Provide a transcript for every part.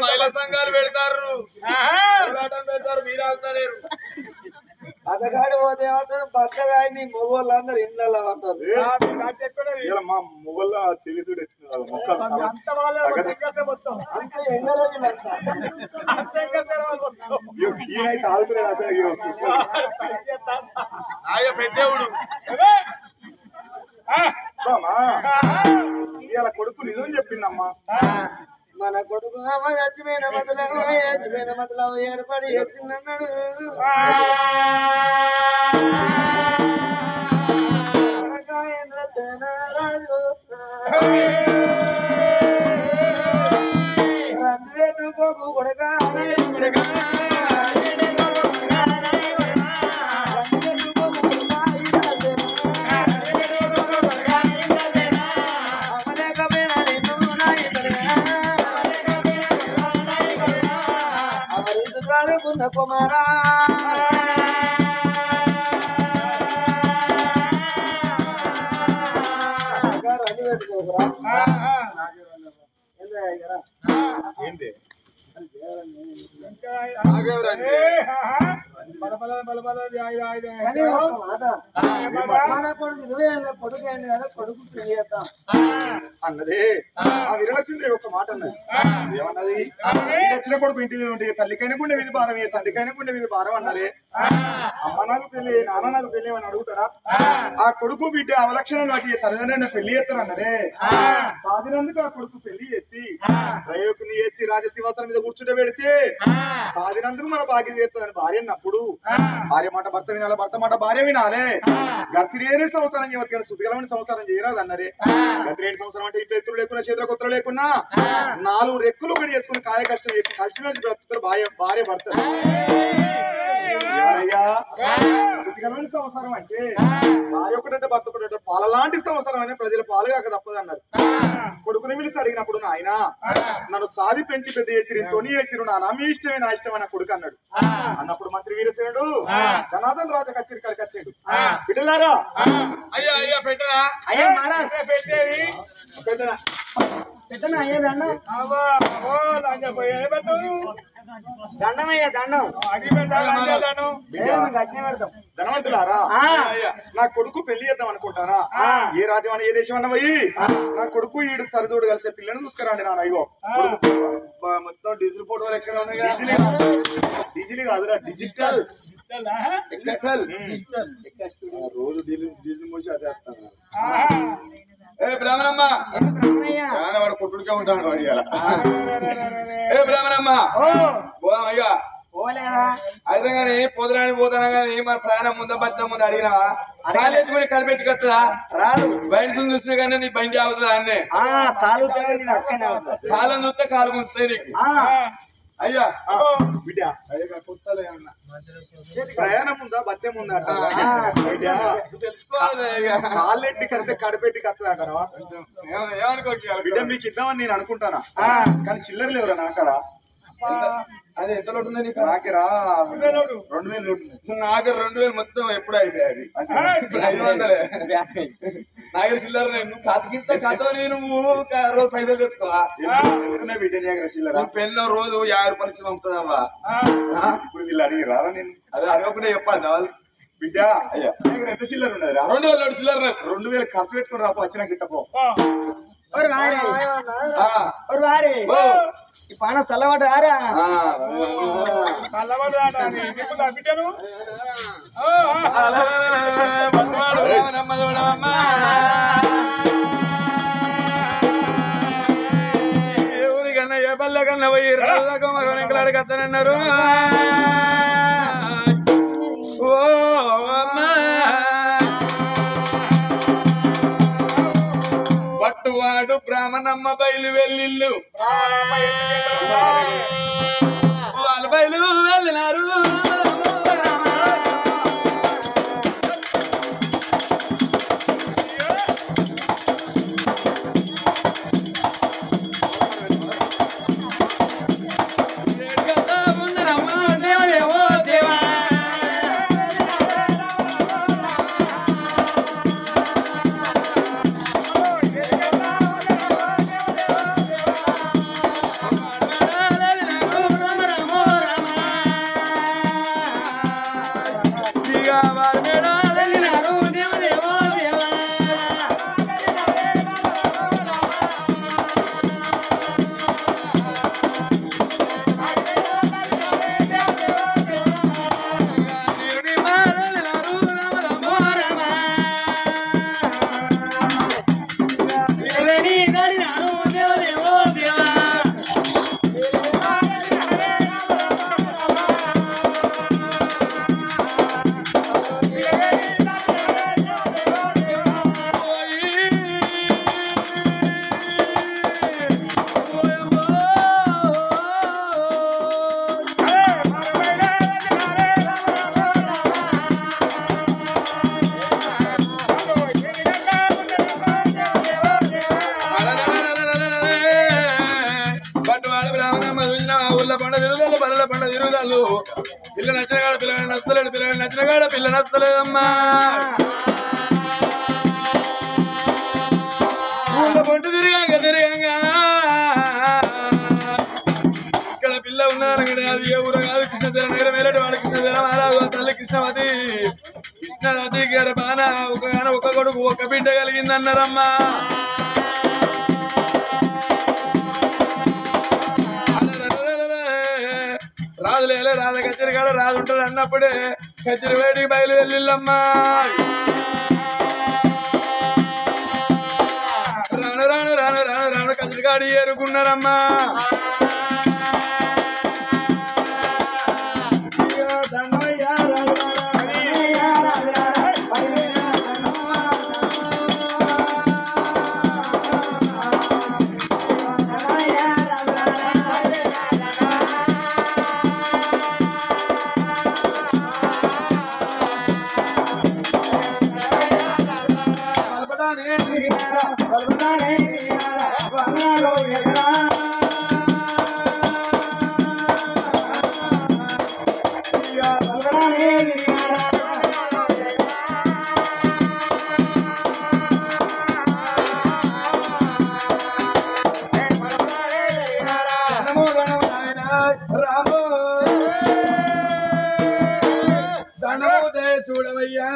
మహిళా సంఘాలు పెడతారు మీరు ఆగుతలేరు అతగాడు పోతే మాత్రం పక్కగాని మొగోళ్ళందరూ ఇళ్ళలో ఉంటారు. మా మొగోళ్ళ తెలుగుడు అంటే ఎండలో పెద్దవుడు ఇవాళ కొడుకు నిజం చెప్పిందమ్మా. మన కొడుకు చచ్చిపోయిన మతలు ఏర్పడి వచ్చిందన్నాడు. రాజు నంద కుమారా రని పెట్టుకోకురా ఏంటి అన్నదే ఆ విరలక్ష్మి ఒక మాట అన్నది ఏమన్నది వచ్చిన కొడుకు ఇంటి మీద ఉంటే తల్లికైనా గుండె మీద భారం తండ్రికైనా గుండె మీద భారం అన్నదే అమ్మ నాకు పెళ్లి నాన్న నాకు పెళ్లి అని అడుగుతారా ఆ కొడుకు బిడ్డ అవలక్షణాలు వాటి తల్లిదండ్రులు పెళ్లి చేస్తారు అన్నదే సాధినందుకు ఆ కొడుకు పెళ్లి చేసి డ్రైవర్ని చేసి రాజశివాసనం మీద కూర్చుంటే పెడితే సాధినందుకు మన భాగ్యం చేస్తుందని భార్య అన్నప్పుడు భార్య మాట భర్త వినాలి భర్త మాట భార్య వినాలే గతిరేని సంవత్సరం చేయవచ్చు కానీ శుద్ధిగలమైన సంవత్సరం చేయరాదు అన్నదే గతిరేని సంవత్సరం అంటే ఇట్లా ఎత్తులు లేకున్నా చేతుల కొత్తలు లేకున్నా 4 రెక్కులు ఒకటి చేసుకుని కార్య కష్టం చేసి కలిసిమెలిసి బ్రతుకుతారు భార్య భర్త శుద్ధిగలమైన సంవత్సరం అంటే భార్య ఒకటంటే భర్త ఒకటంటే పాల లాంటి సంవత్సరం అనే ప్రజల పాలుగాక తప్పదన్నారు కొడుకుని పిలిచి అడిగినప్పుడు నాయన నన్ను సాది పెంచి పెద్ద చేసిరు తొని చేసిరు నా మీ ఇష్టమే నా ఇష్టం అన్న కొడుకు అన్నాడు అన్నప్పుడు మంత్రి వీరసేనుడు జనార్దన్ రాజా కచ్చేరి కాడికి వచ్చాడు బిడ్డలారా అయ్యా అయ్యా పెట్టరా అయ్యా మహారాజ్ పెట్టేది పెట్టరా పెట్టనా అయ్యా దండం దండమయ్యా దండం ధనవంతులారా నా కొడుకు పెళ్లి చేద్దాం అనుకుంటారా ఏ రాజ్యం అని ఏ దేశం అన్న పోయి నా కొడుకు ఈడు సరిదోడు కలిసే పిల్లని చూసుకురండి నాన్న అయ్యో మొత్తం డీజిల్ ఫోటోలు ఎక్కడ ఉన్నాయి డీజిల్ కాదురా డిజిటల్ రోజు డీజిల్ మోసి అదే బ్రాహ్మణమ్మ వాడు కొట్టుడికే ఉంటాడు బ్రాహ్మణమ్మ అయ్యా అయితే గానీ పొద్దురాని పోతానా గానీ మన ప్రయాణం ముందా బద్ద ముందు అడిగినావా కాలేజ్ కూడా కనిపెట్టుకొస్తుందా రాదు బయట చూసినా కానీ నీ బండి అవుతుందా అన్నే కాలం చూస్తే కాలు గుంచుతాయి నీకు అయ్యా బిడ్డ ప్రయాణం ఉందా బద్దెం ఉందా తెలుసుకోవాలి కాళ్ళెట్టి కలిసి కడపెట్టి కత్తదంటారా ఏమనుకో బిడ్డ మీకు ఇద్దామని నేను అనుకుంటానా కానీ చిల్లర లేవురా నాకరా అది ఎంత లోటు ఉంది నీకు నాకేరా 2000 లోటు నాకు 2000 మొత్తం ఎప్పుడు అయిపోయాది 500 నాగర చిల్లర నేను కాతకింత కథ నువ్వు రోజు పైసలు తెచ్చుకోవా బిడ్డ నాగర చిల్లర పెన్ను రోజు 50 రూపాయలు పంపుతుందమ్మా ఇప్పుడు వీళ్ళు అడిగి రారా నేను అది అడగకుండా చెప్పాలి వాళ్ళు బిడ్డ అయ్యా ఎంత చిల్లర ఉన్నదిరా 2000 చిల్లర 2000 ఖర్చు పెట్టుకుని రాపో వచ్చినా గిట్టపో పాన చల్లబడ్డ ఆరా ఎవరికన్నా ఏ పల్లె కన్నా పోయి రాజుదాకా మగ కత్తనన్నారు ఓ అమ్మా పట్టువాడు బ్రాహ్మణమ్మ బయలు వెళ్ళిళ్ళు వాళ్ళు బయలు వెళ్ళినారు ఊళ్ళ పండ తిరుగుదలు బల్ల పండ తిరుగుదలు పిల్ల నచ్చిన కాడ పిల్లలు నచ్చలేడు పిల్లలు నచ్చిన కాడ పిల్ల నచ్చలేదమ్మా ఊళ్ళ పంట తిరిగాక ఇక్కడ పిల్ల ఉన్నారు అది ఏ ఊరు కాదు కృష్ణదేవ నగరం వెళ్ళటి వాడు కృష్ణదేవ మహారాజు తల్లి కృష్ణవతి కృష్ణవతి గారి బాణ ఒక కొడుకు ఒక బిడ్డ కలిగిందన్నారమ్మా రాజులేలే రాజ కచేరి కాడ రాజు ఉంటాడు అన్నప్పుడే కచేరి వేడికి బయలు వెళ్ళిల్లమ్మా రాను రాను రాను రాను రాను కచేరి కాడి ఏరుకున్నారమ్మా చూడవయ్యా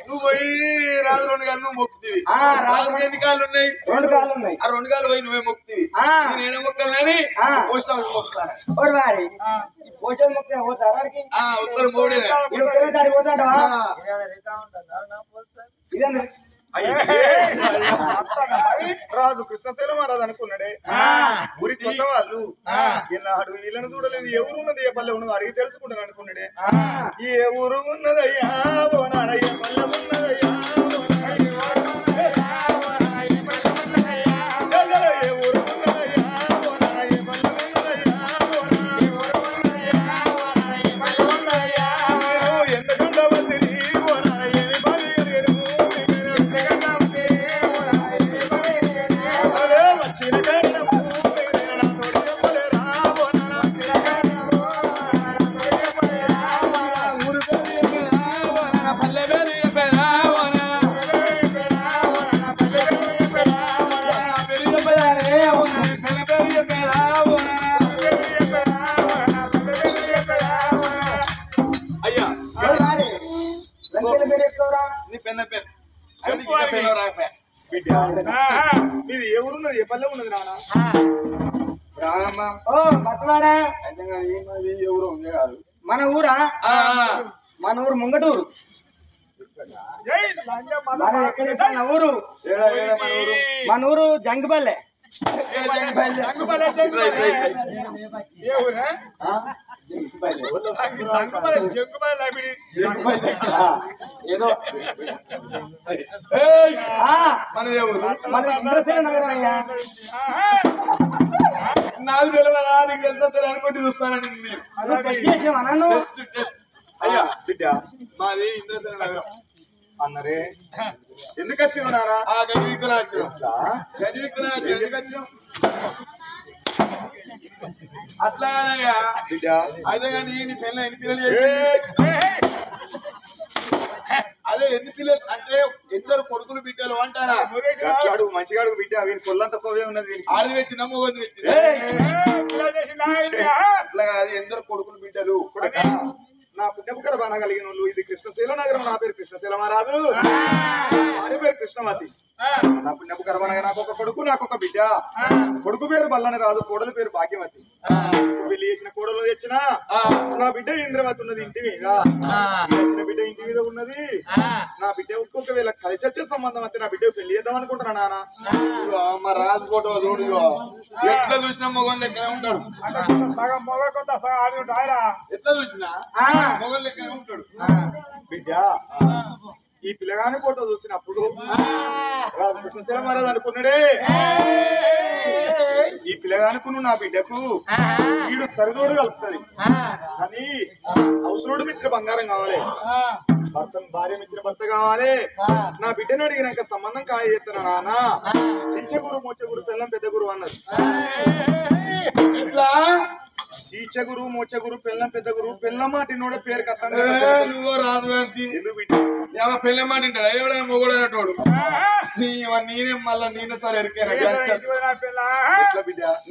నువ్వు పోయి రాజు రెండు కాళ్ళు నువ్వు మొక్కుతీవి రాజు ఎన్ని కాళ్ళు ఉన్నాయి రెండు కాళ్ళు ఉన్నాయి ఆ రెండు కాళ్ళు పోయి నువ్వే మొక్కుతీవి నేనే మొక్కలని పోస్ట్ హౌస్ మొక్కుతాను ఉత్తరం మూడే రాజు కృష్ణశైల మహారాజు అనుకున్నాడే ఊరి కొత్త వాళ్ళు ఈనాడు వీళ్ళని చూడలేదు ఏ ఊరు ఉన్నది ఏ పల్లె ఉన్నది అడిగి తెలుసుకుంటాను అనుకున్నాడే ఏ ఊరు ఉన్నదయ్యా ఓ నానయ్య పల్లె ఉన్నదయ్యా ఏ ఊరు ఉన్నదయ్యా ఓ నానయ్య పల్లె ఉన్నదయ్యా ఎందుకంటే ఓ నానయ్య ఇది ఏ ఊరున్నది ఏ పల్లె ఉన్నది నాన్న ఎవరు ఉంది కాదు మన ఊరా మన ఊరు ముంగటూరు మన ఊరు జంగపల్లె ఏదో ఇంద్రసేన నగరం అయ్యా నాకు తెలియదా నీకు ఎంత తెలియదు అనుకుంటే చూస్తానండి నన్ను అయ్యా బిడ్డ మాది ఇంద్రసేన నగరం అన్నరే ఎందుకు వచ్చినారా గది విక్కులు వచ్చినాం ఎందుకు వచ్చినాం అట్లా బిడ్డ అదే కానీ నీ పెళ్ళి ఎన్ని పిల్లలు అదే ఎన్ని పిల్లలు అంటే ఇద్దరు కొడుకులు బిడ్డలు అంటారా మంచిగా అడుగు బిడ్డ వీని పొల్లంత కోవే ఉన్నది ఆడు పెట్టిన మొగోది పెట్టి అట్లా కాదు ఎందరు కొడుకులు బిడ్డలు నా పుణ్యపుకర బాణ కలిగిన వాళ్ళు ఇది కృష్ణశైల నగరం నా పేరు కృష్ణశైల మహారాజు వారి పేరు కృష్ణవతి నా పుణ్యపుకర బాణగా నాకు ఒక కొడుకు నాకు ఒక బిడ్డ కొడుకు పేరు బల్లని రాజు కోడలు పేరు భాగ్యవతి పెళ్లి చేసిన కోడలు తెచ్చిన నా బిడ్డ ఇంద్రవతి ఉన్నది ఇంటి మీద తెచ్చిన బిడ్డ ఇంటి మీద ఉన్నది నా బిడ్డ ఒక్కొక్క వేళ కలిసి వచ్చే సంబంధం అయితే నా బిడ్డ పెళ్లి చేద్దాం అనుకుంటున్నా నాన్న మా రాజు ఫోటో చూడు ఎట్లా చూసినా మొగం లెక్కనే ఉంటాడు ఎట్లా చూసినా మొగం లెక్కనే ఉంటాడు బిడ్డ ఈ పిల్లగాని ఫోటో చూసినప్పుడు రాజు కృష్ణశైల మహారాజు అనుకున్నాడే ఈ పిల్లగానుకును నా బిడ్డకు వీడు సరిదోడు కలుపుతుంది కానీ అవసరుడు మిత్ర బంగారం కావాలి భార్య ఇచ్చిన భర్త కావాలి. నా బిడ్డను అడిగినాక సంబంధం కాయ చేస్తున్నా నాన్న. చిచ్చ గురు మోచ గురు పిల్లం పెద్ద గురు అన్నది. చీచ గురు మోచ గురు పిల్లం పెద్ద గురు పిల్లం మాటినోడే పేరు కత్తాను. నువ్వు రాదు పెళ్ళ మాట ఉంటాడు ఎవడైనా మొగడైనటోడు నేనే మళ్ళా నేనే సార్ ఎరికాను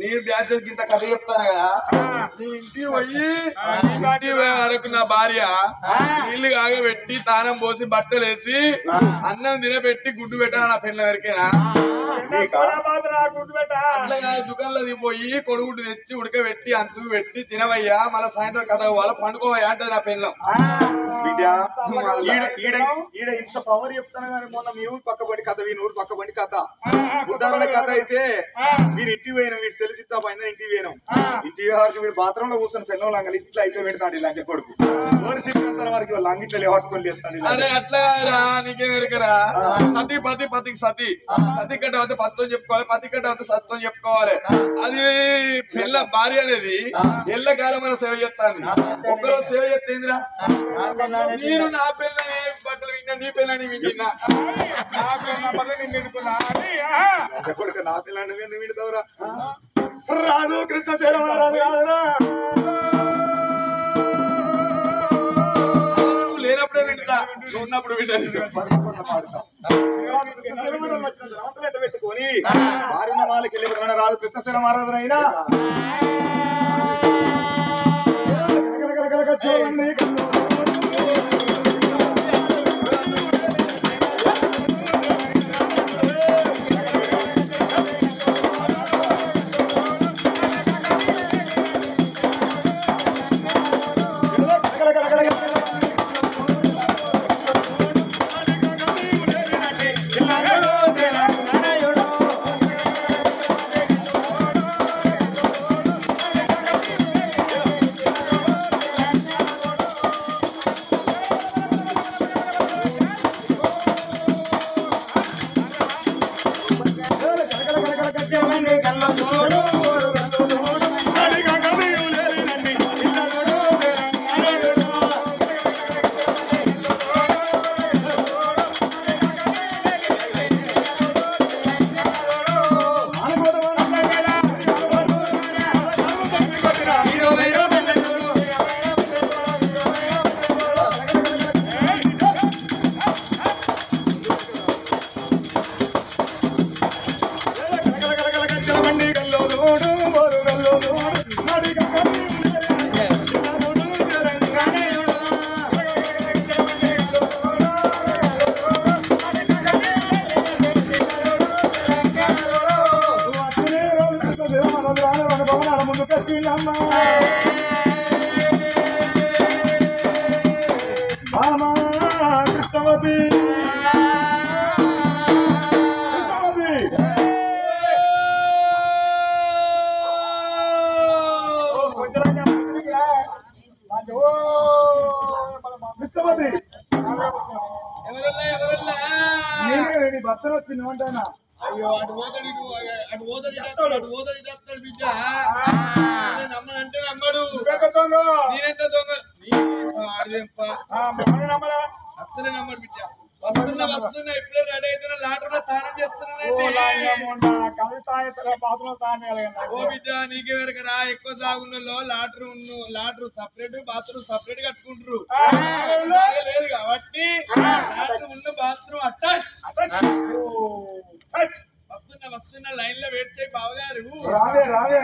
నేను బ్యాచ్ ఇంత కథ చెప్తాను కదా. నీ ఇంటికి పోయి వరకు నా భార్య నీళ్లు కాగబెట్టి తానం పోసి బట్టలు వేసి అన్నం తినబెట్టి గుడ్డు పెట్టాను నా పిల్ల వరకేనా. అట్లా కాదు దుకాణంలో పోయి కొడుగుడ్డు తెచ్చి ఉడకబెట్టి అంచుకు పెట్టి తినవయ్యా మళ్ళీ సాయంత్రం కథ వాళ్ళ పండుకోవయ్యా అంటే నా పిల్లం. ఈడ ఇంత పవర్ చెప్తాను కానీ మొన్న మీ ఊరు పక్కబడి కథ మీ ఊరు పక్కబడి కథ ఉదాహరణ కథ అయితే మీరు ఇంటికి పోయినాం మీరు సెలిసిస్తా పైన ఇంటికి పోయినాం. ఇంటికి వరకు మీరు బాత్రూమ్ లో కూర్చొని పెళ్ళం లంగలు ఇట్లా అయితే పెడతాడు లంగ కొడుకు ఎవరు చెప్పిన వారికి లంగ ఇట్లా లేవట్టుకొని లేస్తాడు. అరే అట్లా రా నీకేం ఎరకరా సతీ పతి పతికి సతీ సతీ కట్ట అవుతే పత్తం చెప్పుకోవాలి పతి కట్ట అవుతే సత్వం చెప్పుకోవాలి. అది పిల్ల భార్య అనేది ఎల్లకాలం మనం సేవ చేస్తాను. ఒక్కరోజు సేవ చేస్తేందిరా నేను నా పిల్లని బట్టలు విన్నా నీ పిల్లని విన్నా నా పిల్లని వింటావురా రాదు కృష్ణ రాదు కాదురా లేనప్పుడే వింటా ఉన్నప్పుడు వింటాను. పెట్టుకొని మారిన వాళ్ళకి వెళ్ళి రాదు కృష్ణశైల మహారాజు అయినా చూడండి. భర్తను వచ్చింది ఏమంటానా అయ్యో అటు పోతాడు అటు పోతాడు అటు పోతాడు చెప్తాడు బిడ్డ నమ్మనంటే నమ్మడు నేనెంత దొంగ అసలే నమ్మడు బిడ్డ వస్తున్నా ఇప్పుడే రెడీ అవుతున్నా లాటర్లో తానం చేస్తున్నానండి. ఓ బిడ్డ నీకే వరకరా ఎక్కువ సాగున్నలో లాటరు సపరేట్ బాత్రూమ్ సపరేట్ కట్టుకుంటారు లేదు కాబట్టి లాటరు ఉన్న బాత్రూమ్ అటాచ్. వస్తున్నా లైన్ లో వెయిట్ చేయి బావగారు రావే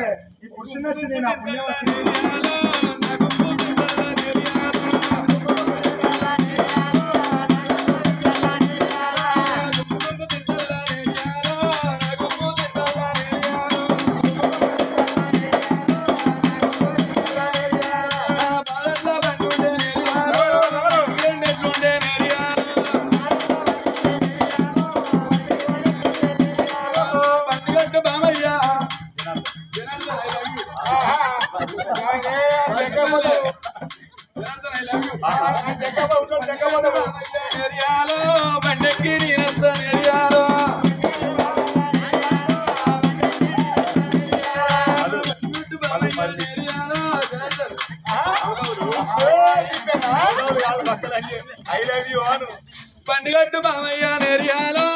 బండిగట్టు బామయ్య నేరియాలో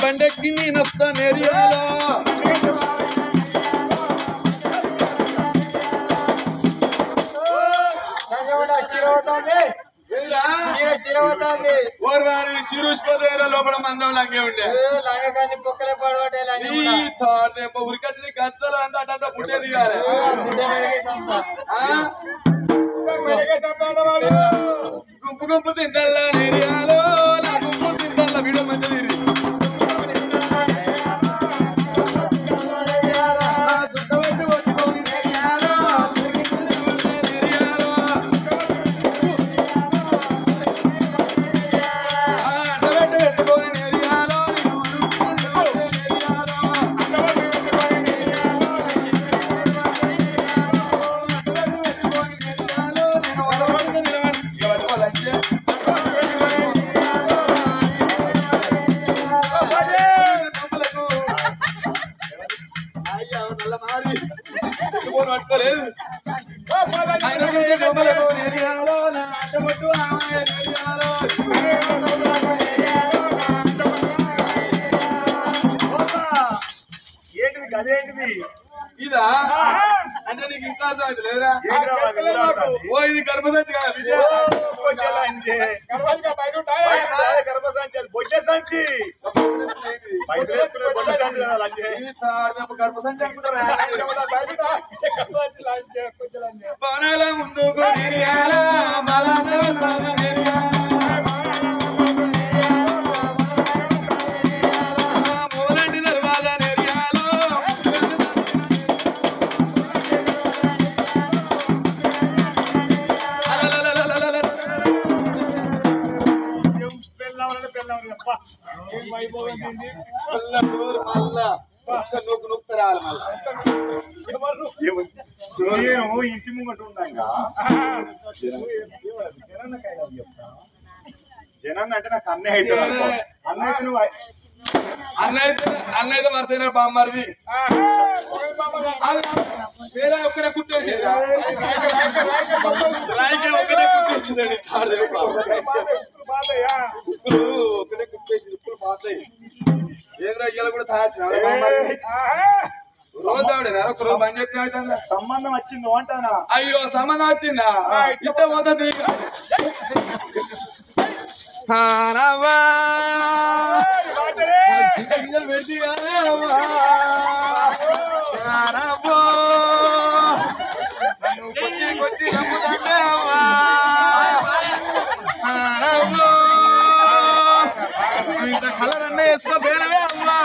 బండెక్కి నేనొస్తా నేరియాలో ఓర్వారి శిరుష్పదేర లోపల మందం లంగే ఉండే ఉరికచ్చి కత్తలు అంత పుట్టేది కాదు గుంపు గుంపు తింటల్లా నేరియాలో నా గుంపు తింటల్లా వీడియో మంచి తీరి ఏంటిది గదేంటిది ఇదా అంటే నీకు ఇంకా అర్థమైంది లేదా ఓ ఇది గర్భసంచి కదా గర్భసంచి బొడ్డే సంచి గర్భసంచి అనుకుంటారా బాణాల ముందు మూలండి దర్వాజా నేరియాలో నేను ఇంటి ముంగట ఉన్నాగా జనాన్ని అంటే నాకు అన్నయ్య అయితే అన్నయ్య నువ్వు అన్నైతే మరసైన బామ్మది వేరే ఒక్కడే కుట్టేసేది రాయికే ఒక్కడే కుట్టేసిందండి ఒక్కడే కుట్టేసింది ఇప్పుడు పోతాయి ఏం రయ్యాలు కూడా తాగాల్సిన రోజు ఆవిడ ఒక రోజు బంద్ చేస్తే అవుతుందా సంబంధం వచ్చిందో అంటానా అయ్యో సంబంధం వచ్చిందా ఇంత పోతుంది పెట్టి కొట్టి నమ్ముతుంటే అమ్మా ఇంత కలర్ అన్న వేసుకో పేడవే అమ్మా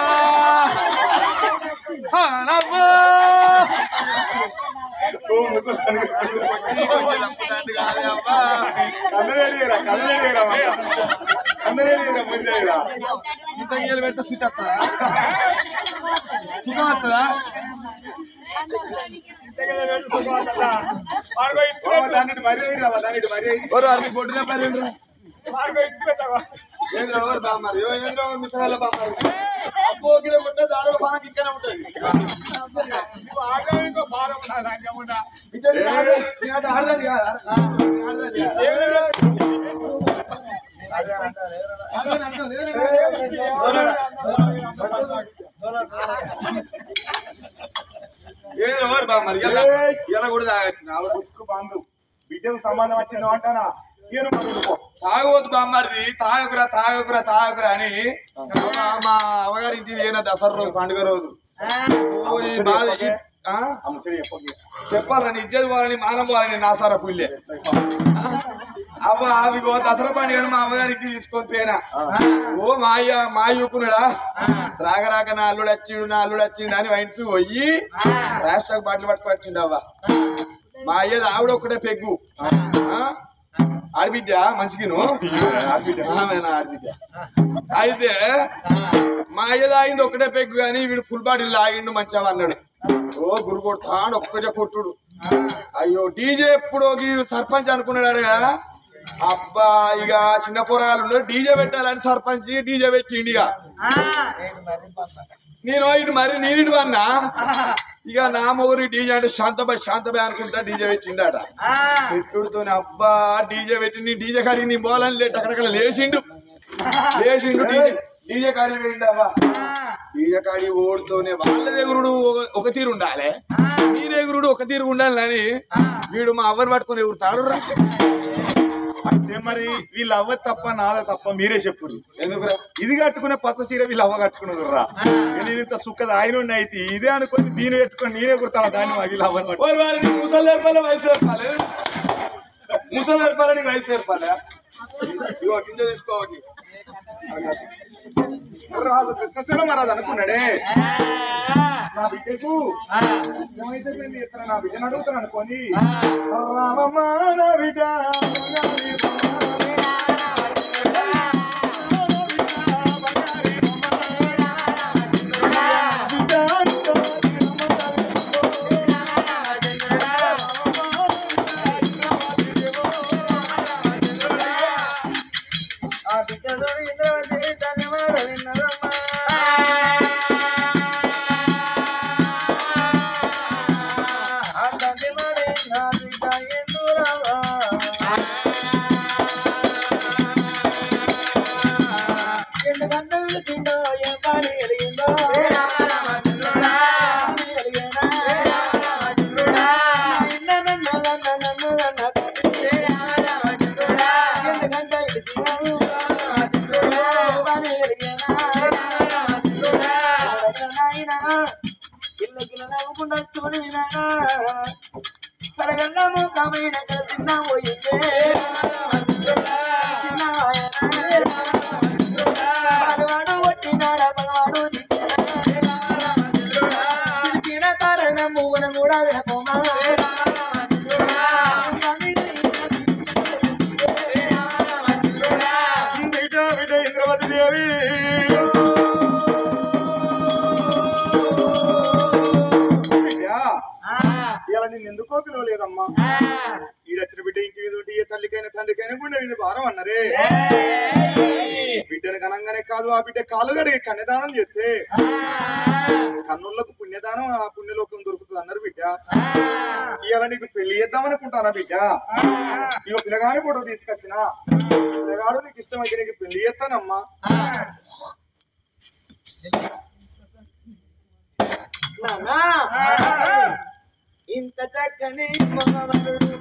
చింతగియలు పెడితే సుఖ వస్తుందా సుఖం వస్తుందా పొట్టునే పని ఏంద్ర బామ్మారు ఏంద్ర మిసాల బామ్మారు అబ్బో గిడ ఉంటే దాడల బాగా ఇక్కడ ఉంటుంది ఏంద్ర బామ్మారు ఇలా కూడా తాగొచ్చు బాంధు బిడ్డకు సంబంధం వచ్చిందో అంటానా తాగవద్దు బామ్మారిది తాగకురా తాగకురా తాగకురా అని మా అమ్మగారి ఇంటికి పోయిన దసరా రోజు పండుగ రోజు చెప్పాలని ఇజ్జత్ పోవాలని మానం పోవాలని నాసారా పుల్లే అవ్వ అవి దసరా పండుగ మా అమ్మగారికి తీసుకొని పోయినా ఓ మా యూకున్నాడా రాగరాక నా అల్లుడు వచ్చిండు అని వైన్స్ పోయి రాష్ట్రకు బాటలు పట్టుకొచ్చిండు అవ్వ మా అయ్యది ఆవిడ ఒక్కటే పెగ్గు ఆడబిడ్డ మంచిగిను ఆడబిడ్డ అయితే మా అయ్య తాగింది ఒక్కటే పెగ్గు కానీ వీడు ఫుల్ బాటిల్ తాగిండు మంచిగా అన్నాడు ఓ గురు కొడతాడు ఒక్కటే కొట్టుడు అయ్యో డీజే ఎప్పుడు సర్పంచ్ అనుకున్నాడు కదా అబ్బా ఇక చిన్న పోరాలు డీజే పెట్టాలని సర్పంచ్ డీజే పెట్టిండి ఇక నేను ఇటు మరి నేను అన్నా ఇక నా మొగురి డీజే అంటే శాంతబాయ్ అనుకుంటా డీజే పెట్టిండట పెట్టుడుతోనే అబ్బా డీజే పెట్టింది డీజే కాడికి నీ బోలని లేట్ అక్కడక్కడ లేచిండు డీజే కాడి పోయిండవా డీజే కాడి ఓడుతోనే వాళ్ళ ఎగురుడు ఒక తీరు ఉండాలి వీరి ఎగురుడు ఒక తీరు ఉండాలి అని వీడు మా అవ్వని పట్టుకుని ఎగురుతాడు రా అంటే మరి వీళ్ళు అవ్వ తప్ప నాదే తప్ప మీరే చెప్పురు ఎందుకురా ఇది కట్టుకునే పచ్చ సీర వీళ్ళు అవ్వ కట్టుకున్నారు రా నేను ఇంత సుఖది ఆయన అయితే ఇదే అనుకొని దీని పెట్టుకొని నేనే కుడతాను దాన్ని వీళ్ళు అవ్వని ముసలి ఏర్పాలి వయసు ఏర్పాలి ముసలి ఏర్పాలని వయసు ఏర్పాలి ఇగో గింజ తీసుకోవాలి రాజు కృష్ణశీల మహారాజు అనుకున్నాడే నా బిడ్డకు నా బిడ్డను అడుగుతాను అనుకోని రామమ్మ నా బిడ్డ ఎందుకో పిలవలేదమ్మా ఈడచ్చిన బిడ్డ ఇంటి మీద ఉంటే ఏ తల్లికైనా తండ్రికైనా గుండె మీద భారం అన్నారే బిడ్డను ఘనంగానే కాదు ఆ బిడ్డ కాలు గడిగి కన్యదానం చేస్తే కన్నులకు పుణ్యదానం ఆ పుణ్యలోకం దొరుకుతుంది అన్నారు బిడ్డ ఇవాళ నీకు పెళ్లి చేద్దామనుకుంటానా బిడ్డ ఇక పిల్లగాని ఫోటో తీసుకొచ్చిన పిల్లగాడు నీకు ఇష్టమైతే నీకు పెళ్లి చేస్తానమ్మా ఇంత చక్కని మగవరుడు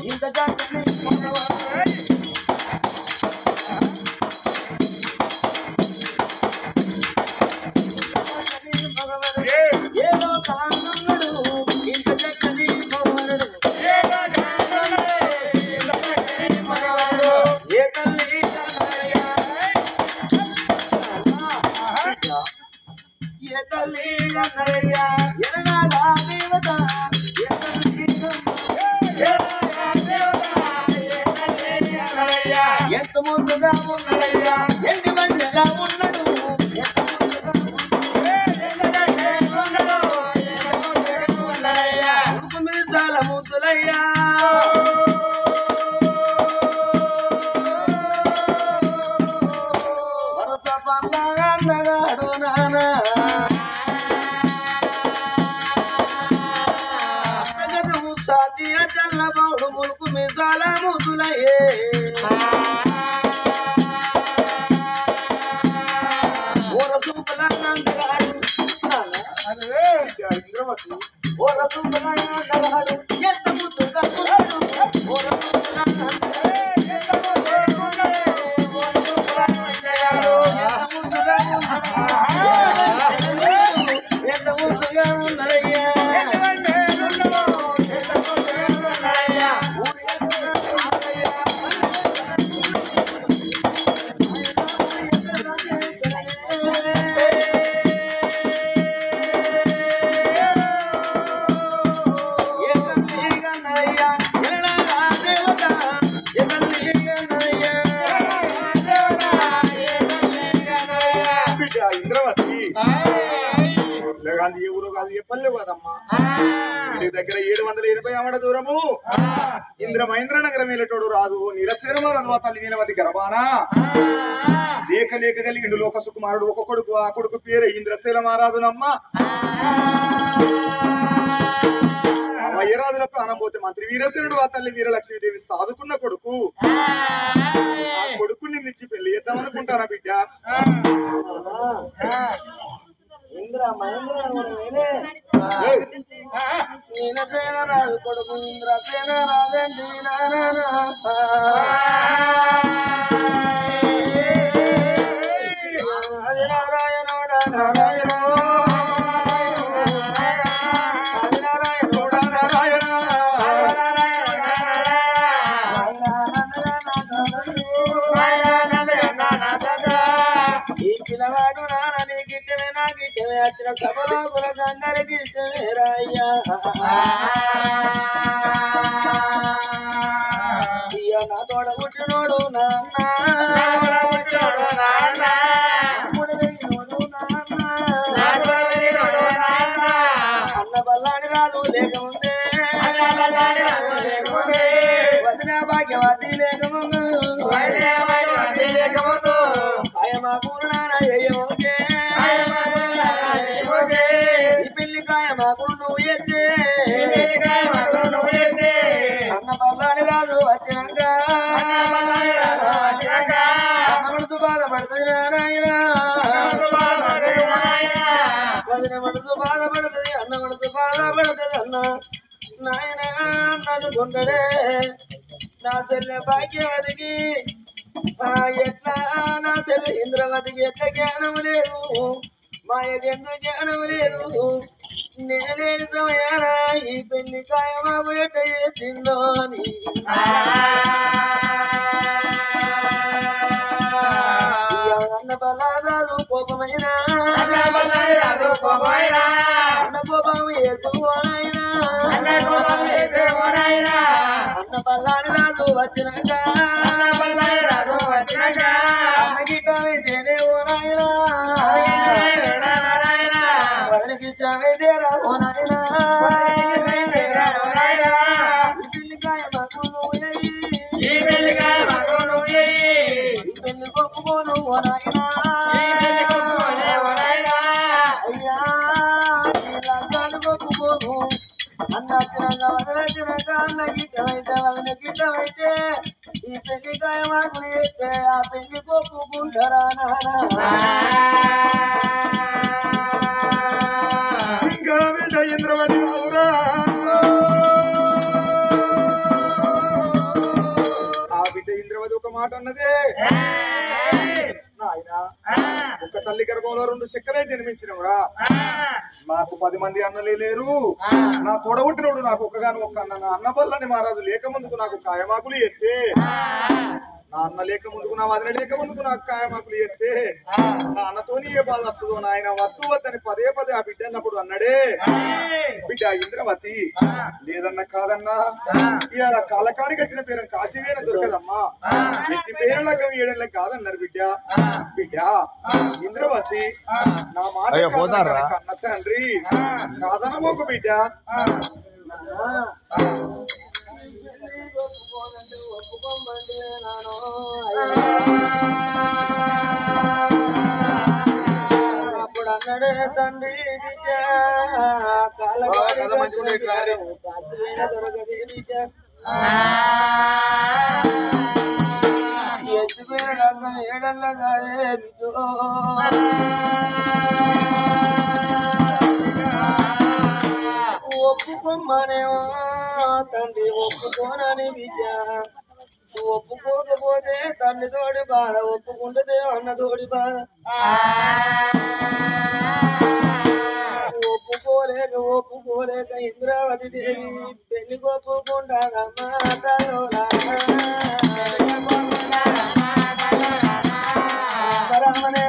ఇంత చక్కని ఏదో కానున్నాడు ఇంత చక్కని మగవరుడు ఏ తల్లి ఎంత ముందుగా ఉన్నాడయ్యా ఎన్ని మందిగా ఉన్నాడు ఉడుకు మీద చాలా ముద్దులయ్యా వరస పండ్లగా అన్నగాడు నానా చల్లబౌడు ములుకు మిసాల ముద్దులయ్యే ఓర సూపల నందగాడు ఓర సూపల నందగాడు ఎంత ముద్దుగా ఉన్నాడు ఓర సూపల ఎంత ముద్దుగా ఉన్నాడయ్యా ఎంత పల్లె కదమ్మా ఇంటి దగ్గర 780 ఆమడ దూరము ఇంద్ర మహేంద్ర నగరం వెళ్ళేటోడు రాదు నీలశేరమ రథవా తల్లి నీలవతి గర్భానా లేక లేక కలిగిండు లోక సుకుమారుడు ఒక కొడుకు ఆ కొడుకు పేరు ఇంద్రశీల మహారాజునమ్మ వయ్యరాజుల ప్రాణం పోతే మంత్రి వీరసేనుడు ఆ తల్లి వీరలక్ష్మీదేవి సాదుకున్న కొడుకు ఆ కొడుకు నిన్నిచ్చి పెళ్లి చేద్దాం అనుకుంటారా బిడ్డ ఇంద్ర మహేంద్ర నీలసేన రాజు కొడుకు ఇంద్రసేన రాజండి నారాయణోడ నారాయణ పిల్లవాడు నాన్న గిట్టమే నా గిట్టమే వచ్చిన సభలో అందరికి ఇష్టమే రాయ్యా నా తోడ పుట్టినోడు నాన్న అన్న బల్లాని రాదు లేకముందే వదిన భాగ్యవతి లేకముందు ఆయమా పూర్ణాన ఏయమోకే ఈ పెళ్లి కాయమా గుండు ఎత్తే అన్న బల్లాని రాదు వచ్చినాక అన్నమడుతూ బాధపడుతుంది నారాయణ వదిన మడుతూ బాధపడుతుంది అన్న మడుతూ బాధపడుతుంది అన్న నాయన నన్ను కొండడే నా చెల్లె భాగ్యవతికి ఎట్లా నా చెల్లె ఇంద్రవతికి ఎట్లా జ్ఞానం లేదు మాయకెందు జ్ఞానం లేదు నేనేని సమయానా ఈ పెళ్లి కాయమాకు ఎట్ట చేసిందో అని అన్న బలాదాలు కోపమైనా అన్న కోపం ఏసుకోనైనా అన్న బల్లాని రాదు వచ్చినాక అన్నకి కవితేనే ఓనాయనా వదిలికి శ్రమైతే రా ఓనాయనా ఈ పెళ్లి కొప్పుకోను ఓనాయనా అయ్యా ఈ లంకాలు కొప్పుకోను అన్న వచ్చినాక వదిలినాక అన్న గిట్టమైతే వదిన గిట్టమైతే ఈ పెళ్లి కాయమాకులు చేస్తే ఆ పెళ్లి కొప్పుకుంటారా ఇంకా బిడ్డ ఇంద్రవతి అవురా ఆ బిడ్డ ఇంద్రవతి ఒక మాట అన్నదే నాయన ఒక తల్లి గర్భంలో 2 చక్కెరే జన్మించినవురా నాకు 10 మంది అన్నలే లేరు నా తోడబుట్టినోడు నాకు ఒక్కగాను ఒక్క అన్న నా అన్న బల్లని మహారాజు లేక ముందుకు నాకు కాయమాకులు ఎత్తే నా అన్న లేక ముందుకు నా వదిన లేక ముందుకు నాకు కాయమాకులు ఎత్తే నా అన్నతోని ఏ బాధ వస్తుందో నాయన వద్దు వద్దని పదే ఆ బిడ్డ అన్నప్పుడు అన్నాడే బిడ్డ ఇంద్రవతి లేదన్నా కాదన్నా ఇవాళ కాలకాడికి వచ్చిన పేరు కాశీవేన దొరకదమ్మా ఎట్టి పేరులకు 7 ఏళ్ళకి కాదన్నారు బిడ్డ ఇంద్రవతి నా మాట కన్న తండ్రి కాదనమోకు బిడ్డ అప్పుడు అన్నడే తండ్రి బిడ్డ దొరకదే బిడ్డ ఎత్తుపోయిన రథం 7 కాదే బిడ్డో ఒప్పుకోమనేవా తండ్రి ఒప్పుకోనని బిడ్డ ఒప్పుకోకపోతే తండ్రి తోడి బాధ ఒప్పుకుంటే అన్న తోడి బాధ ఒప్పుకోలేక ఇంద్రావతి దేవి పెళ్లి ఒప్పుకుంటానమ్మా రామనే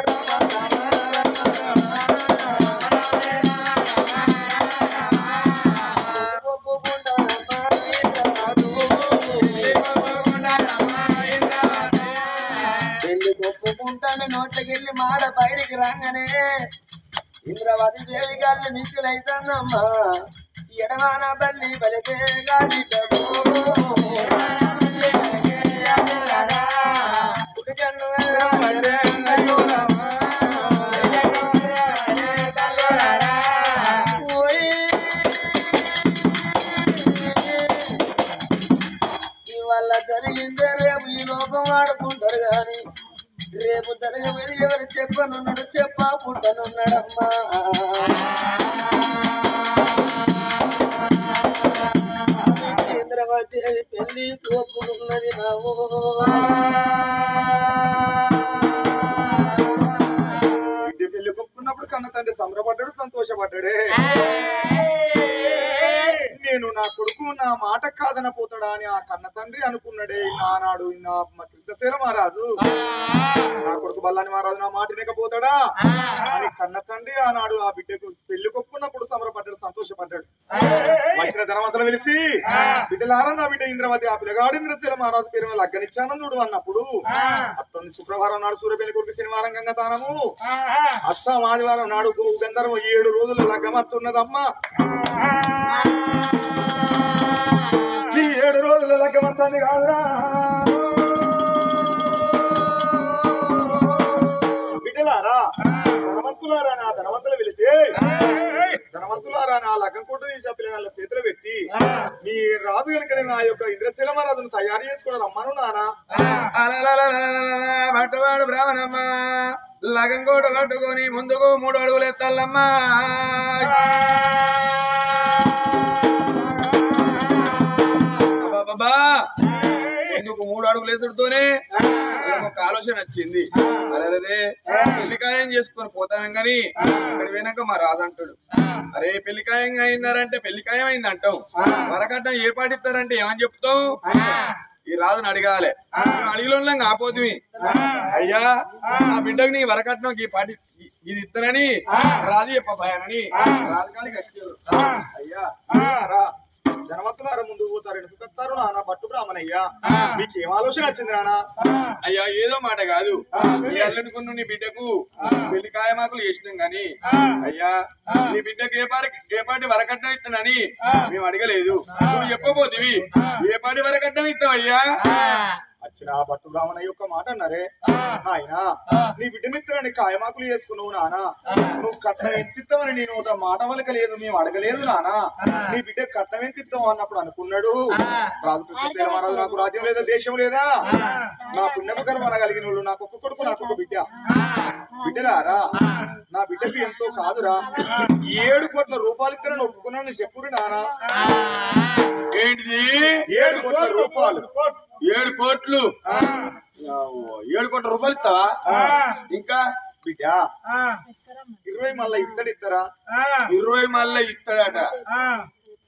ఒప్పుకుంటాను నోట్లకెళ్ళి మాడ బయటికి రాగానే ఇంద్రవతి దేవి గారిని మిక్కులైతన్నమ్మా ఎడవాన బల్లి బలికే గాడిటము ఇవాళ జరిగిందే రేపు ఈ లోకం ఆడుకుంటారు గాని రేపు జరగబోయేది ఎవరు చెప్పనున్నాడు చెప్పకుంటానున్నాడమ్మా ఇంద్రవతి పెళ్లి ఒప్పుకున్నది నావు పెళ్లి కొప్పుకున్నప్పుడు కన్న తండ్రి సంబరపడ్డాడు సంతోషపడ్డాడే నేను నా కొడుకు నా మాట కాదన పోతాడా అని ఆ కన్న తండ్రి అనుకున్నాడే నానాడు కృష్ణశైల మహారాజు నా కొడుకు బల్లాని మహారాజు నా మాట వినకపోతాడా అని కన్న తండ్రి ఆనాడు ఆ బిడ్డకు పెళ్లి కొప్పుకున్నప్పుడు సంబరపడ్డాడు సంతోషపడ్డాడు వచ్చిన ధనవంతులు పిలిచి బిడ్డలారా నా బిడ్డ ఇంద్రవతి ఆ పిల్లగాడు ఇంద్రశైల మహారాజు పేరు మీద లగ్గనిచ్చానందుడు అన్నప్పుడు అతను శుక్రవారం నాడు సూర్యపేట కొడుకు శనివారం గంగతానము అస్సాం ఆదివారం నాడు గంధర్వం 7 రోజులు లగ్గమత్తున్నదమ్మా ఈ 7 రోజుల లగ్గమత్తాన్ని కాదురా బిడ్డలారా ధనవంతులారా నా ధనవంతులు పిలిచి ధనవంతులారా నా లగ్గం కొట్టు తీసి పిల్లల చేతులు పెట్టి మీ రాజు కనుక నా యొక్క ఇంద్రశైల మహారాజును తయారు చేసుకోవడం రమ్మను నానా భట్టవాడు బ్రాహ్మణమ్మ లగం కోట కట్టుకొని ముందుకు 3 అడుగులు ఎత్తాలమ్మా బాబా ఎందుకు 3 అడుగులు ఎత్తుడుతోనే ఒక ఆలోచన వచ్చింది అదే పెళ్లికాయం చేసుకొని పోతాను కానీ ఇక్కడ పోయినాక మా రాదంటాడు అరే పెళ్లికాయం అయిందారంటే పెళ్లికాయం అయింది అంటావు వరకట్నం ఏ పాటిస్తారంటే ఏమని చెప్తావు ఈ రాజుని అడగాలి అడిగిలో ఆపోతుంది అయ్యా నా బిడ్డకు నీ వరకట్నం ఈ పాటి ఇది ఇస్తానని రాజు చెప్పబోయానని రాజకానికి వచ్చారు అయ్యా ధనవంతులారా ముందుకు పోతారు ఎందుకు వస్తారు నాన్న పట్టు బ్రాహ్మణయ్యా మీకేం ఆలోచన వచ్చింది నాన్న అయ్యా ఏదో మాట కాదు అల్లుడుకున్న నీ బిడ్డకు పెళ్లి కాయమాకులు చేసినాం గాని అయ్యా నీ బిడ్డకు ఏ పాటి వరకట్నం ఇస్తానని మేము అడగలేదు నువ్వు చెప్పబోతివి ఏ పాటి వరకట్నం ఇస్తావయ్యా వచ్చిన పట్టు బ్రాహ్మణ యొక్క మాట అన్నారే ఆయన నీ బిడ్డనిత్తని కాయమాకులు చేసుకున్నావు నానా నువ్వు కట్నం ఎంతిస్తావని నేను ఒక మాట వలకలేదు మేము అడగలేదు నానా నీ బిడ్డ కట్నం ఎంతిస్తావు అన్నప్పుడు అనుకున్నాడు రాజు కృష్ణశైల మహారాజు నాకు రాజ్యం లేదా దేశం లేదా నా పుణ్యపు గర్వం అనగలిగిన వాళ్ళు నాకు ఒక్క కొడుకు నాకు ఒక బిడ్డ బిడ్డలారా నా బిడ్డకు ఎంతో కాదురా 7 కోట్ల రూపాయలు ఇస్తానని ఒప్పుకున్నాను చెప్పురు నానా ఏంటిది 7 కోట్ల రూపాయలు 7 కోట్లు 7 కోట్ల రూపాయలు ఇస్తావా ఇంకా బిడ్డ 20 మళ్ళా ఇస్తారా 20 మళ్ళా ఇస్తాడట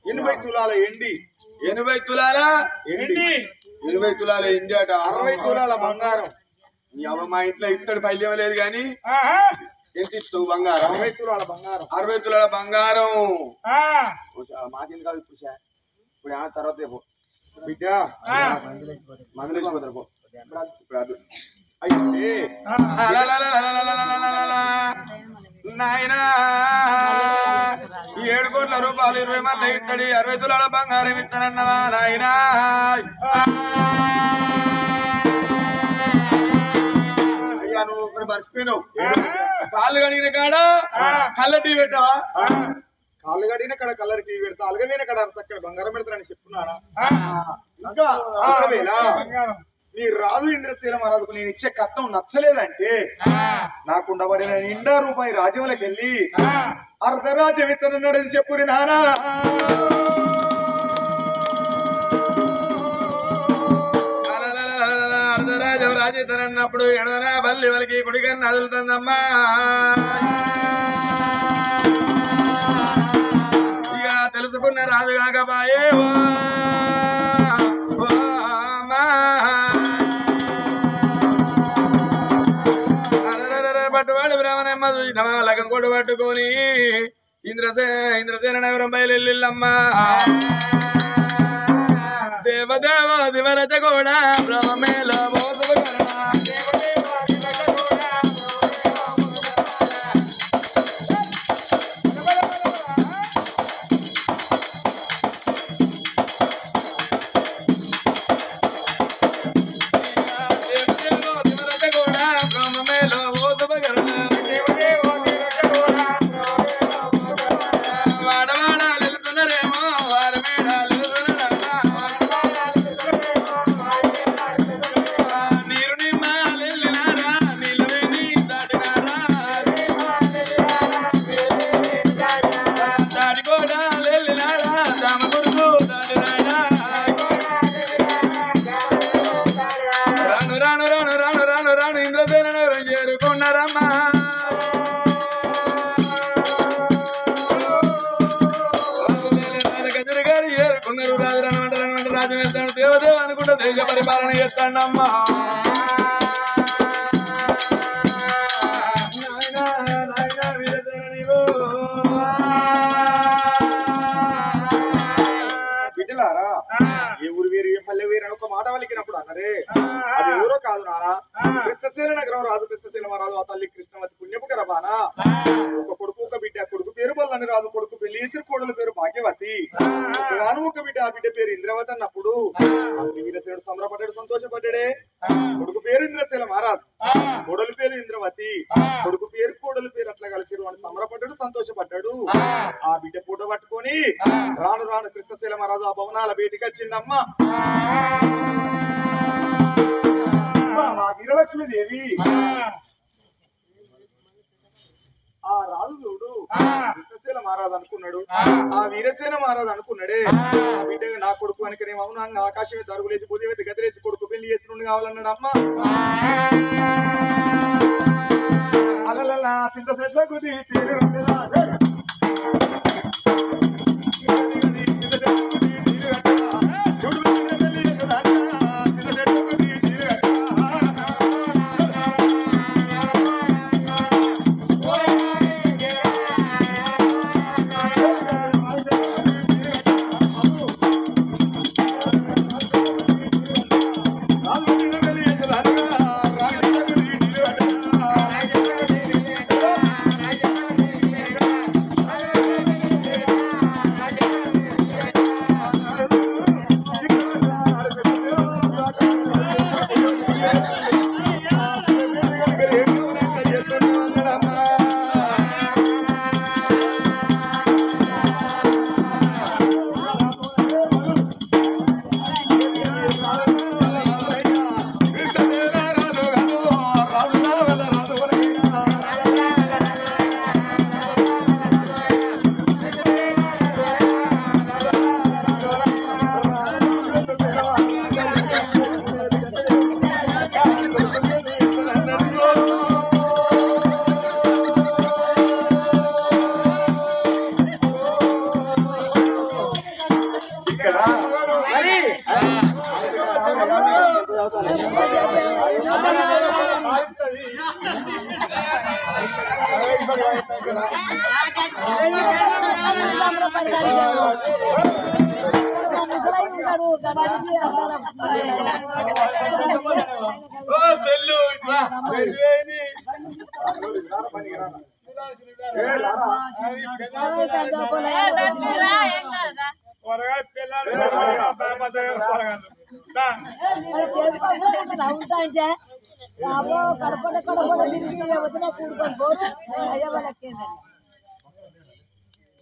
80 తులాల ఎండి 80 తులాల ఎండి 80 తులాల ఎండి అట 60 తులాల బంగారం నీ అవ్వ మా ఇంట్లో ఇత్తడి పైల్యం లేదు గాని ఎంత ఇస్తావు బంగారం 60 తులాల బంగారం 60 తులాల బంగారం మాకేం కాదు ఇప్పుడు ఆ తర్వాత బిడ్డ మందులు పోతారు పో ఇప్పుడు అయితే నాయనా 7 కోట్ల రూపాయలు 20 మళ్ళీ ఇత్తడి 60 తులాల బంగారం ఇస్తానన్నవా నాయనా అయ్యా నువ్వు ఇక్కడ మర్చిపోయినావు కాళ్ళు కడిగిన కాడ కళ్ళ టీ పెట్టావా కాళ్ళు కడిగిన కడ కలర్ టీవీ పెడతా అలగమైన కడ అక్కడ బంగారం పెడతానని చెప్తున్నానా ఇంకా ఒకవేళ నీ రాజు ఇంద్రశైల మహారాజుకు నేను ఇచ్చే కట్నం నచ్చలేదంటే నాకు ఉండబడిన నిండా రూపాయి రాజ్యంలోకి వెళ్ళి అర్ధరాజ్యం ఇస్తానన్నాడని చెప్పురి నానా అర్ధరాజ్యం రాజేతనన్నప్పుడు ఎడవనా బల్లి వాళ్ళకి కుడికన్నా అదులుతుందమ్మా ఇక తెలుసుకున్న రాజు కాకపాయే పట్టువాడు బ్రాహ్మణమ్మ చూసినమా లగం కొడు పట్టుకొని ఇంద్రసేన నగరం బయలుమ్మా దేవదేవ దివరత కూడా బ్రహ్మేల వారి మేడాలు నీరు నిమ్మాలెల్లినారా నీళ్ళని దాటినారా దాడి కూడా లెల్లినారా రామ కొడుకు దాటినాడా రాను రాను రాను రాను రాను రాను ఇంద్రసేన నగరం చేరుకున్నారమ్మా ఏరుకున్నారు రాజు రనమంట రాజు వెళ్తాడు దేవదేవ అనుకుంటా దేశ పరిపాలన చేస్తాడమ్మా బిడ్డలారా ఏ ఊరు వేరు ఏ పల్లె వేరు అని ఒక మాట వలికినప్పుడు అన్నరే అది ఎవరో కాదు నారా కృష్ణశీల నగరం రాజు కృష్ణశీల మహారాజు ఆ తల్లి కృష్ణవతి పుణ్యపు కరబానా ఒక కొడుకు ఒక బిడ్డ కొడుకు పేరు బల్లని రాజు కొడుకు పెళ్లి చేసిన కోడల పేరు భాగ్యవతి ఒకగాను ఒక బిడ్డ ఆ బిడ్డ పేరు ఇంద్రవతి అన్నప్పుడు వీరసేనుడు సంబరపడ్డాడు సంతోషపడ్డాడే కొడుకు పేరు ఇంద్రశీల మహారాజు కోడలు పేరు ఇంద్రవతి కొడుకు పేరు కోడల పేరు అట్లా కలిసిరు అని సంబరపడ్డాడు సంతోషపడ్డాడు ఆ బిడ్డ పూట పట్టుకొని రాను రాను కృష్ణశీల మహారాజు ఆ భవనాల బయటికి వచ్చిండమ్మా వీరలక్ష్మీదేవి ఆ రాజు చూడు కృష్ణశీల మహారాజు అనుకున్నాడు ఆ వీరసేన మహారాజు అనుకున్నాడే ఆ బిడ్డ నా కొడుకు అనుకునే అవునా ఆకాశమే దరుగులేసి బుద్ధివేతి గదిలేసి కొడుకు పెళ్లి చేసి నుండి కావాలన్నాడు అమ్మ అలలలా చింత చెట్ల కుది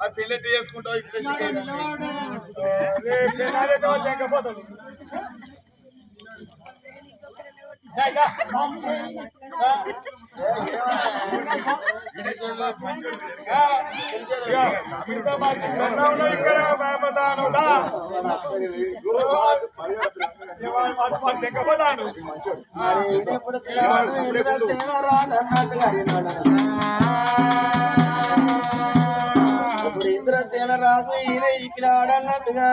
పెళ్ళి చేసుకుంటావు ఇప్పుడు ఇంద్రసేన రాజు ఈయన ఈ పిల్లాడన్నట్టుగా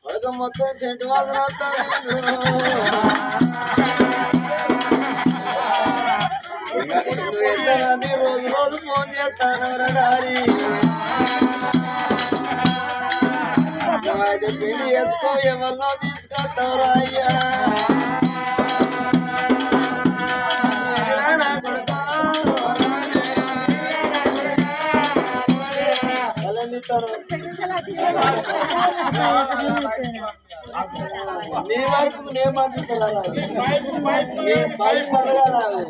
కొడుకు మొత్తం చెట్టు వాసన రోజు రోజు ఫోన్ చేస్తాను డాడీ పెళ్లి చేసుకో ఎవరినో తీసుకొస్తావు అయ్యా నీ వరకు నేను పంపిస్తున్నాను బయట పడగలరాదు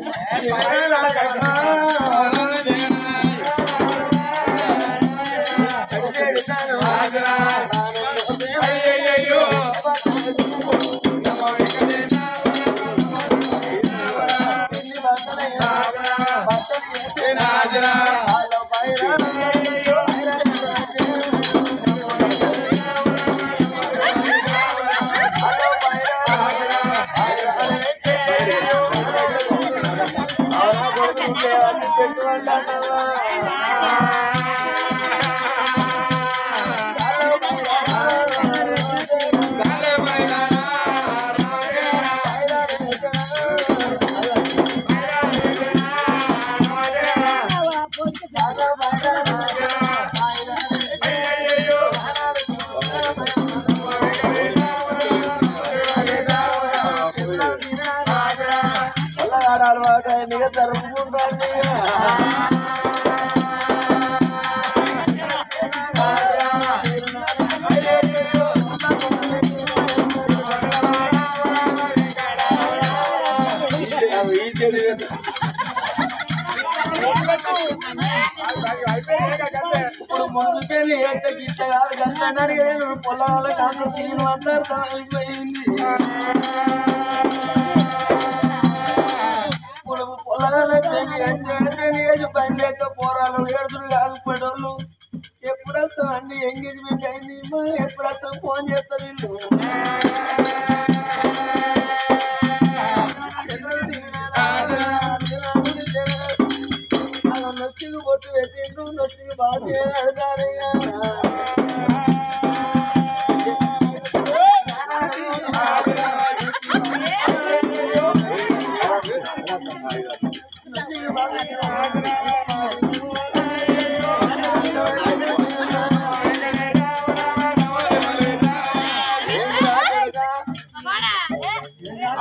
అలవాటు అయినగా జరుపుకుంటాను ముందు పెళ్లి ఎంత గిట్ట కాదు గంట అడిగలేదు పొలాలకు అంత సీన్ అంతా అర్థమైపోయింది ఇప్పుడు పొలాల పెళ్లి అంటే పని లేక పోరాలు ఏడుతులు కాదు పడోళ్ళు ఎప్పుడు వస్తాం అన్ని ఎంగేజ్మెంట్ అయింది ఎప్పుడు వస్తాం ఫోన్ చేస్తారు వీళ్ళు నొచ్చికి బొట్టు పెట్టిండు నొచ్చికి బాగా అడతారయ్యా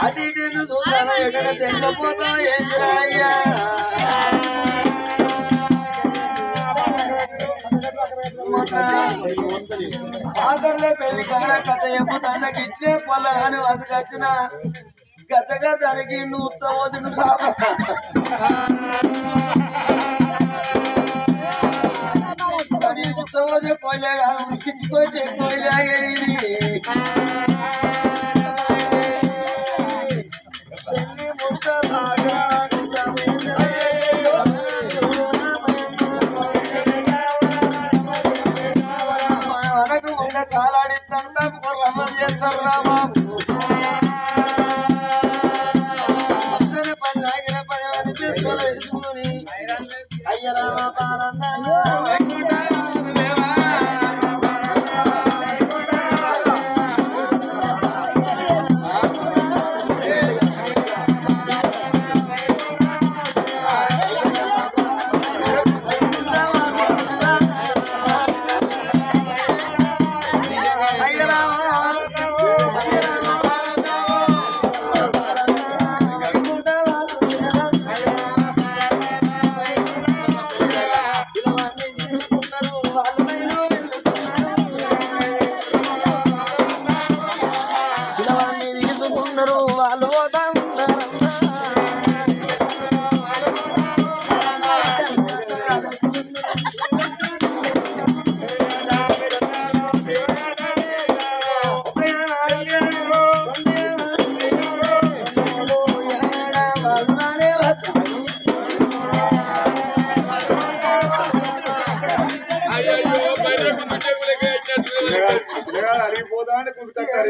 అది నేను చూస్తాను ఎక్కడ తెల్లపోతా ఏం రాయ్యా ఆఖర్లో పెళ్లి కాడ కథ చెప్పుతానికి ఇట్లే పొలాన్ని వదకొచ్చిన గతగా జరిగి నువ్వు ఉత్తమోజుడు సాప ఉత్తమోజు పోలేగా ఉడికించుకొని పోయిలాగే మనకు ఉన్న కాలాడిస్తాను రమ్మ చేస్తారు రాబాబు పని ఆగిన 10 మంది తీసుకొని వేసుకుని అయ్య అడిగిపోదా అంటే కుదుతారు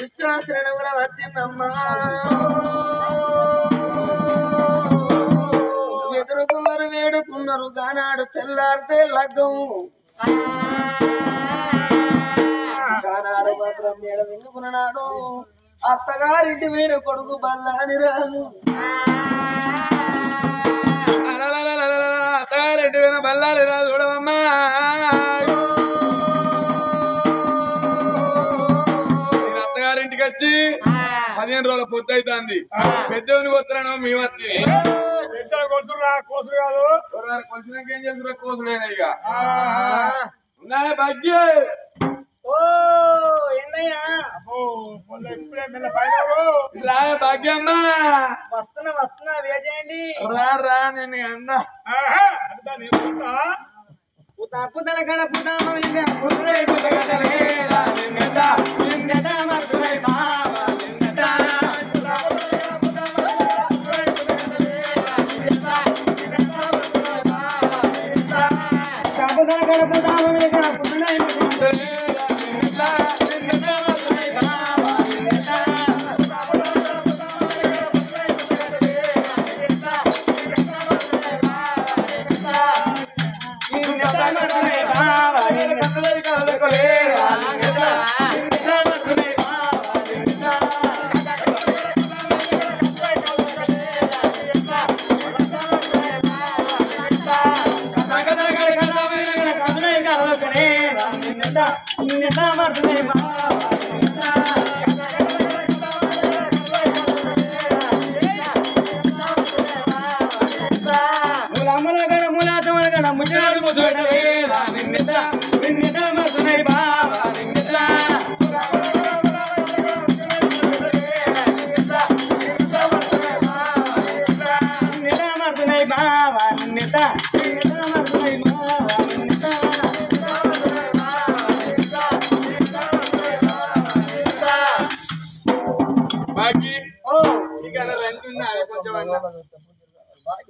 ఇష్టాశ్రణ కూడా వచ్చిందమ్మా ఎదురుకున్నారు వేడుకున్నారు గానాడు తెల్లారితే లగ్గం గానాడు మాత్రం మేడ విందుకున్నాడు అత్తగారింటి వీడు కొడుకు బల్లాని రాదు అత్తగారింటి వీణ బల్లాలి రాదు చూడవమ్మా అత్తగారింటికి వచ్చి 15 రోజుల పొద్దు అవుతుంది పెద్దవునికి వస్తున్నాను మీ వత్తి కోసులు కాదు కొంచెం ఏం చేస్తున్నా కోసుడైనా ఇక ఉన్నాయా భాగ్య ఓ ఏందయ్యా రాయ భాగ్యమ్మ వస్తున్నా వెయిట్ చేయండి రా నేను అన్నా పుతల గడ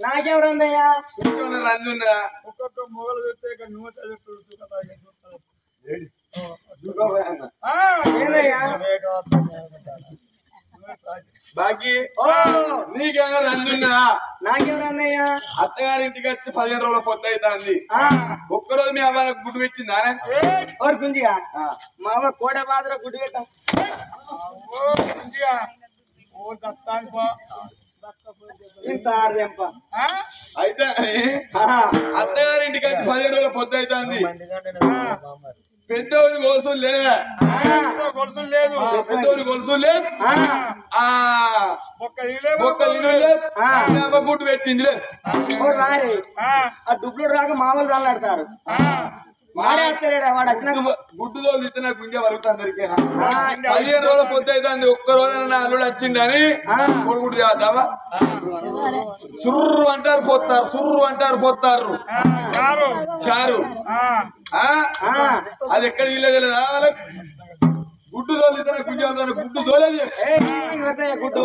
నాకెవరుందయ్యా రంజున్నా ఒక్కొక్క మొగలు పెడితే ఏందయ్యా బాకీ నీకేమో రంజున్నా నాకెవరన్నయ్యా అత్తగారింటికి వచ్చి 15 రోజుల పొద్దు అవుతుంది ఒక్కరోజు మీ అవ్వాలకు గుడ్డు పెట్టిందా ఓరు గుంజిగా మా అవ్వ కోడ బాధలో గుడ్డు పెట్టాం ఇంత ఆడదెంప అయితే అత్తగారింటికి వచ్చి 15 రోజుల పొద్దు అవుతుంది పెద్దోని గొలుసు లేదు పెద్దోని గొలుసు లేదు గుడ్డు పెట్టింది లేదు రారే ఆ డుబ్లు రాక మామూలు చల్లాడతారు వాడేస్తాడు వాడు వచ్చినాక గుడ్డులో తిన్న గుండె వరుగుతుంది అందరికీ 15 రోజుల పొద్దు అవుతుంది ఒక్క రోజున నా అల్లుడు వచ్చిండని కొడుకుడు చేద్దామా సుర్రు అంటారు పోతారు సుర్రు అంటారు పోతారు చారు అది ఎక్కడ ఇల్లేదు లేదా వాళ్ళకి గుడ్డు తోలితేనే గుంజ గుడ్డు తోలేదు గుడ్డు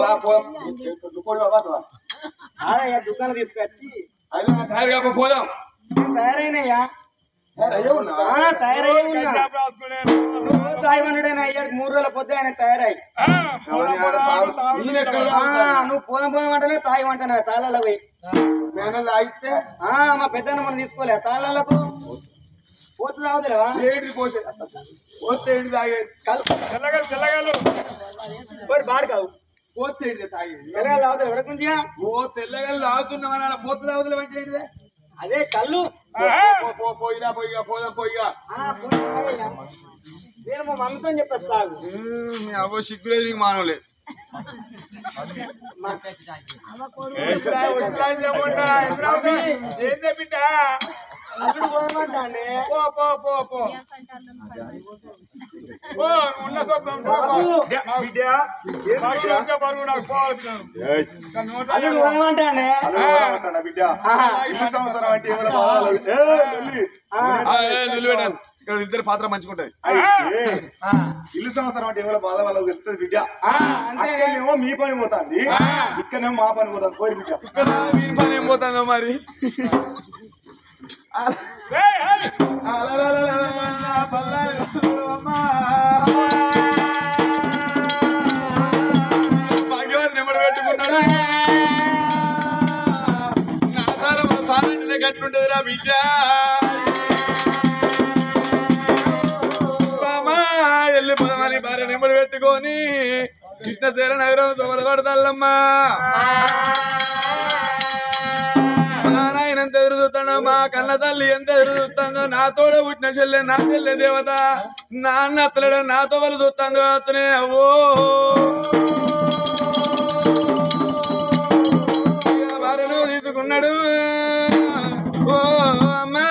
దుకాణం తీసుకొచ్చి అది తయారు కాకపోదాం తయారైనయ్యా తయారయ్యే ఉన్నా తాయివనుడైనా అయ్యాడు 3 రోజుల పొద్దు ఆయన తయారై నువ్వు పోదాం అంటేనే తాయివంటనే తాళాల పోయి అయితే మా పెద్దన్న మనం తీసుకోలే తాళాలకు పోతు తాగుతులేవా పోతే ఏంటి తాగేది బాడు కావు పోతే ఏంటి తాగేది తెల్లగా తాగుతావు ఎవరికి నుంచిగా ఓ తెల్లగల్లు తాగుతున్నామని అలా పోతు తాగుతులు అంటే ఏంటిదే అదే కళ్ళు పోయినా పోయిగా పోదాం పోయిగా నేను మా మమ్మీతో చెప్పేసి తాగు అవ్వ సిగ్గులేదు నీకు మానవులే అప్పుడు పోదామంటే అల్లుడు పోదామంటానే సంవత్సరం అంటే నిలబెట్టాను ఇక్కడ ఇద్దరు పాత్ర మంచుకుంటది ఇల్లు సంవత్సరం అంటే ఏమైనా బాధ వాళ్ళకి తెలుస్తుంది బిడ్డ అక్కడేమో మీ పని పోతుంది ఇక్కడేమో మా పని పోతుంది పోయి బిడ్డ ఇక్కడ వీరి పని ఏం పోతుందో మరి భాగ్యవాది నెమ్మడి పెట్టుకున్నాడు నా సారంటే గట్టుంటదిరా బిడ్డ వెళ్ళిపోదామని భార్య నెమ్మడి పెట్టుకొని కృష్ణశీల నగరం దొంగలు కొడతాళ్ళమ్మా నాయన ఎంత ఎదురుతాడో మా కన్న తల్లి ఎంత ఎదురుతుందో నాతోడ పుట్టిన చెల్లె నా చెల్లె దేవత నాన్న అత్తలేడు నాతో వాళ్ళు చూస్తాను అతనే అవ్వో ఉన్నాడు ఓ అమ్మా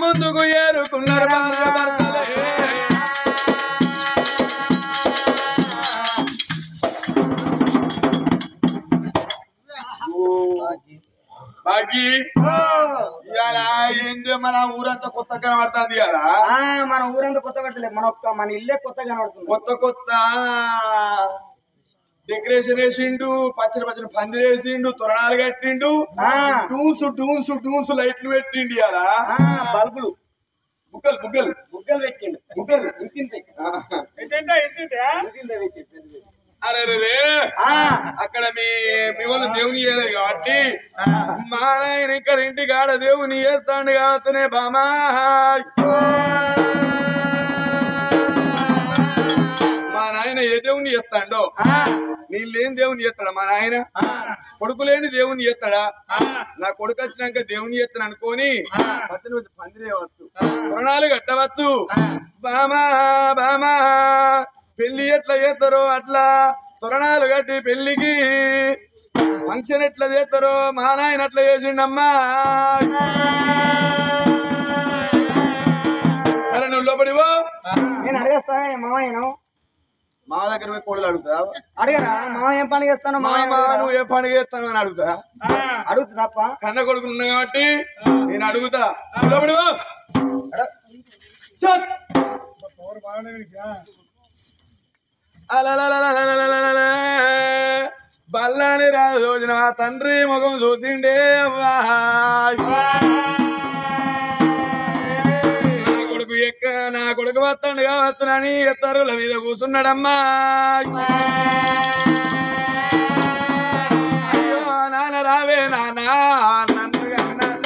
ముందుకు ఏరుకున్నారు బాకీ ఇవాళ ఏందో మన ఊరంతా కొత్త కనబడుతుంది కదా మన ఊరంతా కొత్త పెట్టలేదు మన ఇల్లే కొత్త కనబడుతుంది కొత్త డెకరేషన్ వేసిండు పచ్చని పందిరి వేసిండు తొరణాలు కట్టిండు డూన్స్ లైట్లు పెట్టిండు ఇలా బల్బులు బుగ్గలు పెట్టిండు అరే అక్కడ మీ వాళ్ళు దేవుని చేయలేదు కాబట్టి మా నాయన ఇక్కడ ఇంటి కాడ దేవుని చేస్తాడు కాబట్టినే బామా మా నాయన ఏ దేవుని చేస్తాడో నీళ్ళేం దేవుని చేస్తాడా మా నాయన కొడుకు లేని దేవుని చేస్తాడా నా కొడుకు వచ్చినాక దేవుని చేస్తాను అనుకోని పందిరేవచ్చు పురాణాలు కట్టవచ్చు బామా బామా పెళ్లి ఎట్లా చేస్తారో అట్లా తొరణాలు కట్టి పెళ్లికి ఫంక్షన్ ఎట్లా చేస్తారో మా నాయన అట్లా చేసిండమ్మా సరే నువ్వు లోపడివో నేను అడిగేస్తానే మామయ్యను మా దగ్గర పోయి కోడలు అడుగుతా అడిగరా మామ ఏం పని చేస్తాను నువ్వు ఏ పండుగ చేస్తాను అని అడుగుతా అడుగుతా తప్ప కన్న కొడుకులు ఉన్నా కాబట్టి నేను అడుగుతా లోపడివో బల్లాని రోజున తండ్రి ముఖం చూసిండే అవ్వా నా కొడుకు వస్తాడుగా వస్తున్నాని తరుల మీద కూర్చున్నాడమ్మా అయ్యో నాన్న రావే నాన్న నన్ను తండ్రి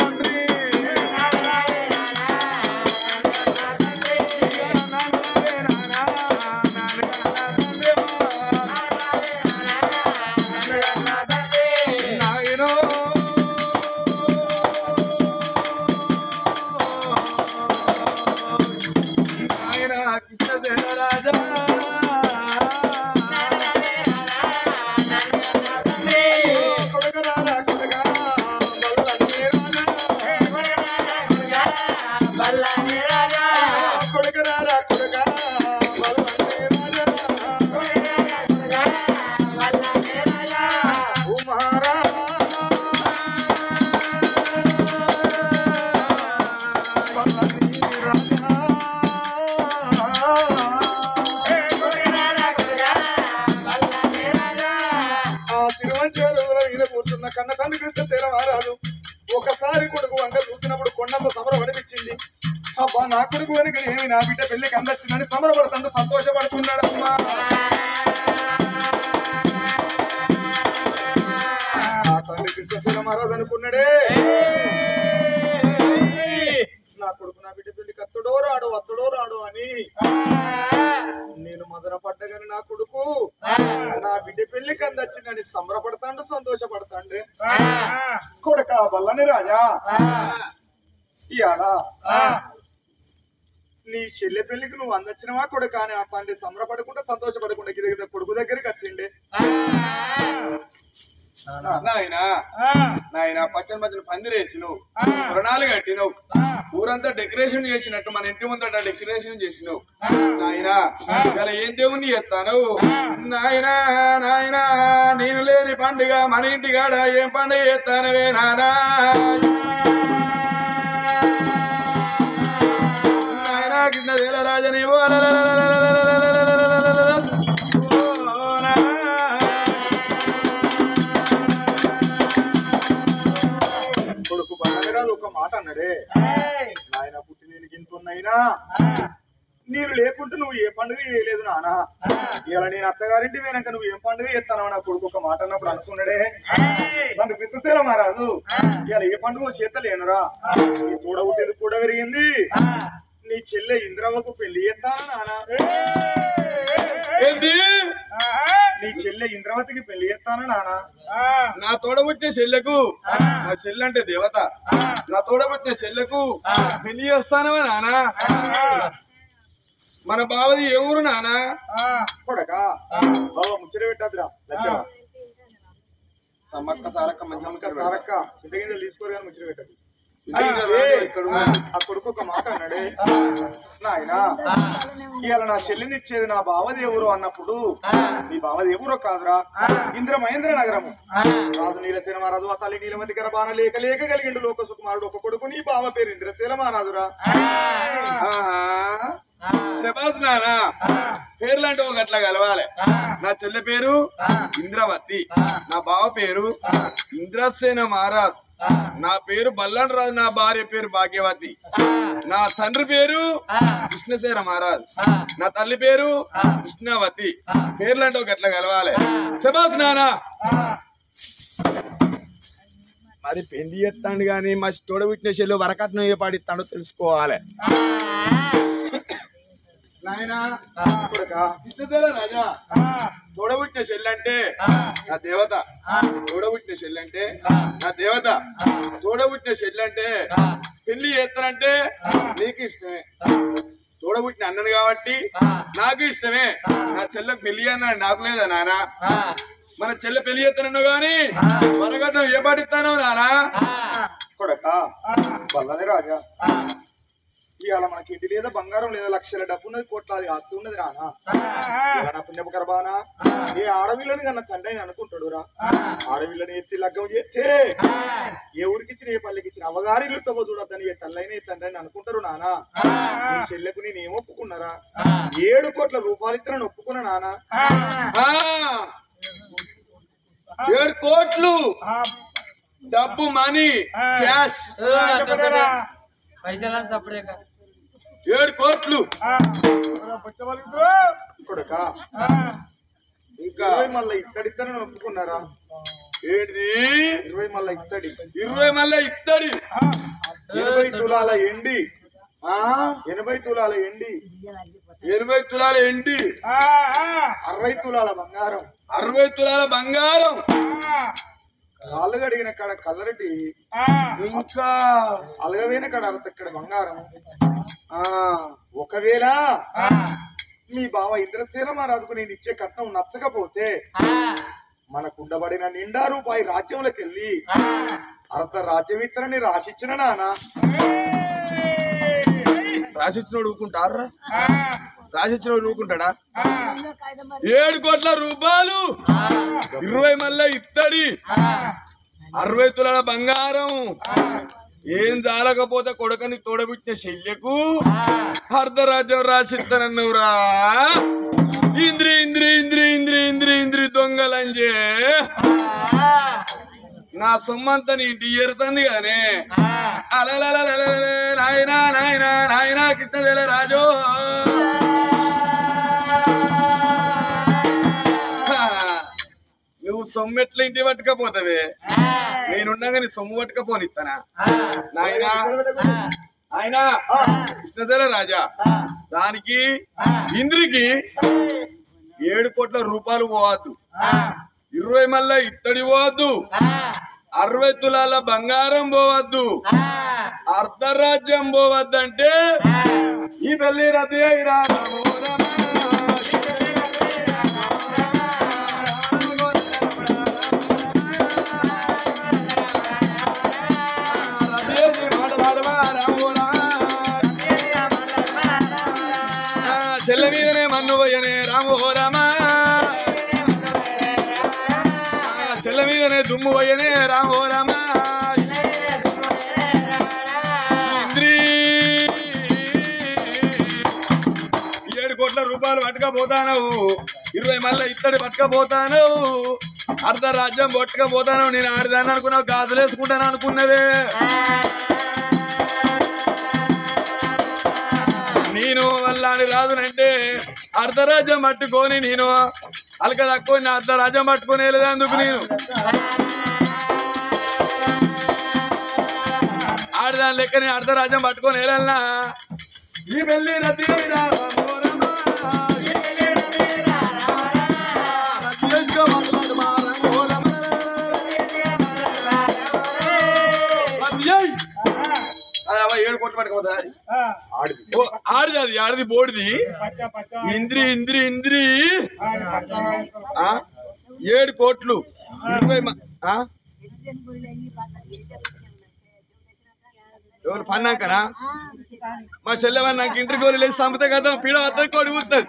కన్న తండ్రి కృష్ణ తేరవారాదు ఒకసారి కొడుకు వంక చూసినప్పుడు కొండంత సమరం అనిపించింది. అబ్బా నా కొడుకు కనుక ఏమి నా బిడ్డ పెళ్లికి అందొచ్చిందని సమరపడుతుంటూ సంతోషపడుతున్నాడమ్మా. నా తండ్రి కృష్ణ తేరవారాదు అనుకున్నాడే నా కొడుకు నా బిడ్డ పెళ్లి కత్తు వత్తుడో రాడు అని నేను మొదల పడ్డగాని నా కొడుకు నా బిడ్డ పెళ్లికి అందొచ్చిందని సంబరపడతాండు సంతోషపడతాండు కొడుక వల్లని రాజా ఇయాలా నీ చెల్లె పెళ్లికి నువ్వు అందొచ్చినవా కొడుక అని ఆ తండ్రి సంబరపడకుండా సంతోషపడకుండా గిద కొడుకు దగ్గరికి వచ్చిండే నాయన పచ్చని పందిరేసినావు రుణాలు కట్టినావు ఊరంతా డెకరేషన్ చేసినట్టు మన ఇంటి ముందట డెకరేషన్ చేసినావు నాయనా ఇలా ఏం దేవుణ్ణి చేస్తాను నాయనా నేను లేని పండుగ మన ఇంటి కాడ ఏం పండుగ చేస్తానవే నాయనా కింద రాజని కొడుకు బండరాజు ఒక మాట అన్నాడే నాయన పుట్టి నేను గింతున్నైనా నేను లేకుంటే నువ్వు ఏ పండుగ చేయలేదు నానా ఇలా నేను అత్తగారింటి పోయినాక నువ్వు ఏం పండుగ చేస్తానో నా కొడుకు ఒక మాట అన్నప్పుడు అనుకున్నాడే దాన్ని విశ్వసేల మారాదు ఇలా ఏ పండుగ చేతలేనురా నీ తోడబుట్టేది కూడా పెరిగింది నీ చెల్లె ఇంద్రవ్వకు పెళ్లి చేస్తాను నానా ఏంది నీ చెల్లె ఇంద్రవతికి పెళ్లి చేస్తాను నానా నా తోడబుట్టిన చెల్లెకు నా చెల్లె అంటే దేవత నా తోడబుట్టిన చెల్లెకు పెళ్లి చేస్తానవా నానా మన బావది ఏ ఊరు నానా కొడకా బావ ముచ్చట పెట్టద్దురా లచ్చవ సమ్మక్క సారక్క అమ్మక్క సారక్క చింతగింజలు తీసుకోరు కానీ ముచ్చట పెట్టదు ఆ కొడుకు ఒక మాట అన్నాడే నాయనా ఇవాళ నా చెల్లిని ఇచ్చేది నా బావదేవురు అన్నప్పుడు నీ బావదేవురో కాదురా ఇంద్ర మహేంద్ర నగరము రాజు నీలసేన మహారాజు ఆ తల్లి నీలమతి గర్భాన లేక లేక కలిగిండు లోక సుకుమారుడు ఒక కొడుకు నీ బావ పేరు ఇంద్రశీల మహారాజురా శబాస్ నానా పేర్లంటే ఒక అట్లా కలవాలి నా చెల్లె పేరు ఇంద్రవతి నా బావ పేరు ఇంద్రసేన మహారాజ్ నా పేరు బల్లండ రాజు నా భార్య పేరు భాగ్యవతి నా తండ్రి పేరు కృష్ణసేన మహారాజ్ నా తల్లి పేరు కృష్ణవతి పేర్లంటే ఒక అట్లా కలవాలి శబాస్ నానా మరి పెళ్లి చేస్తాడు గాని మా తోడబుట్టిన చెల్లు వరకట్నం ఏ పాడిస్తాడో తెలుసుకోవాలి రాజా తోడబుట్టిన చెల్లంటే నా దేవత తోడబుట్టిన చెల్లంటే నా దేవత తోడబుట్టిన చెల్లంటే పెళ్లి చేస్తానంటే నీకు ఇష్టమే తోడబుట్టిన అన్నను కాబట్టి నాకు ఇష్టమే నా చెల్లెకు పెళ్లి అన్నాడు నాకు లేదా నానా మన చెల్లె పెళ్లి చేస్తానన్నా గాని వరకట్నం ఏ పాటిస్తానో నానా కొడక వల్లని రాజా ఇవాళ మనకి ఇంటి లేదా బంగారం లేదా లక్షల డబ్బు ఉన్నది కోట్లాది ఆస్తి ఉన్నది రానా నా పుణ్యపు గర్భానా ఏ ఆడవిల్లని కన్నా తండ్రి అనుకుంటాడు రా ఆడవిల్లని ఎత్తి లగ్గం చేస్తే ఏ ఊరికిచ్చిన ఏ పల్లెకి ఇచ్చిన అవగారిల్లు తవ్వ చూడద్దని ఏ తల్లైన ఏ తండ్రిని అనుకుంటారు నానా నీ చెల్లెకు నేను ఏం ఒప్పుకున్నారా 7 కోట్ల రూపాయలు ఇతరని ఒప్పుకున్నా నానా 7 కోట్లు డబ్బు మనీ క్యాష్ 7 కోట్లు కొడక ఇంకా మళ్ళీ ఇత్తడిద్దరని ఒప్పుకున్నారా ఏంటిది 20 మళ్ళీ ఇత్తడి 20 మళ్ళీ ఇత్తడి 80 తులాల ఎండి 80 తులాల ఎండి 80 తులాల ఎండి 60 తులాల బంగారం 60 తులాల బంగారం కాళ్ళు గడిగిన కాడ కల్లరటి ఇంకా అలగవేన కాడ అరతక్కడ బంగారం ఒకవేళ మీ బావ ఇంద్రసేన మహారాజుకు నేను ఇచ్చే కట్నం నచ్చకపోతే మనకుండబడిన నిండా రూపాయి రాజ్యంలోకి వెళ్ళి అర్ధ రాజ్యం ఇతరని రాసిచ్చిన నానా రాసిచ్చినోడు ఊరుకుంటారా రాసిచ్చినోడు ఊరుకుంటాడా 7 కోట్ల రూపాయలు 20 మళ్ళీ ఇత్తడి 60 తులాల బంగారం ఏం జాలకపోతే కొడుకని తోడబుట్టిన శల్యకు అర్ధరాజ్యం రాసిస్తానన్నవురా ఇంద్రి ఇంద్రి ఇంద్రి ఇంద్రి ఇంద్రి ఇంద్రి దొంగలంజే నా సొమ్మంతా నీ ఇంటి ఏరుతుంది గానే నాయనా నాయనా నాయనా కృష్ణదేల రాజు నువ్వు సొమ్ము ఎట్లా ఇంటి పట్టుకపోతావే నేనుండగా నీ సొమ్ము పట్టుకపోనిస్తానా నాయనా ఆయన కృష్ణశైల రాజా దానికి ఇంద్రికి 7 కోట్ల రూపాయలు పోవద్దు, 20 మళ్ళ ఇత్తడి పోవద్దు, 60 తులాల బంగారం పోవద్దు, అర్ధరాజ్యం పోవద్దంటే ఈ పెళ్లి రద్దు అయిరా చెల్ల మీదనే మన్ను పోయనే రాము రామా, చెల్ల మీదనే దుమ్ము పోయనే రాము రామా. ఇంద్రి 7 కోట్ల రూపాయలు పట్టుకపోతాను, 20 మళ్ళీ ఇత్తడి పట్టుకపోతాను, అర్ధరాజ్యం పట్టుకపోతాను. నేను ఆడదాన్ని అనుకున్నావు, గాజులు వేసుకుంటాను అనుకున్నవే. నేను వల్లాని రాదునంటే అర్ధరాజ్యం పట్టుకొని నేను అలక తక్కువ అర్ధరాజ్యం పట్టుకొని వెళ్ళేందుకు నేను ఆడదాని లెక్క నేను అర్ధరాజ్యం పట్టుకొని వెళ్ళాలన్నా. ఈ పెళ్లి రద్దు అదే 7 కోట్లు పట్టుకోపోతుంది. ఆడిది అది ఆడిది బోడిది. ఇంద్రి ఇంద్రి ఇంద్రి 7 కోట్లు 20 ఎవరు పన్నాకనా మా చెల్లెవని నాకు ఇంటికి గోలు లేచి సంపతే కదా పీడ వస్తుంది, కోడి పుస్తుంది.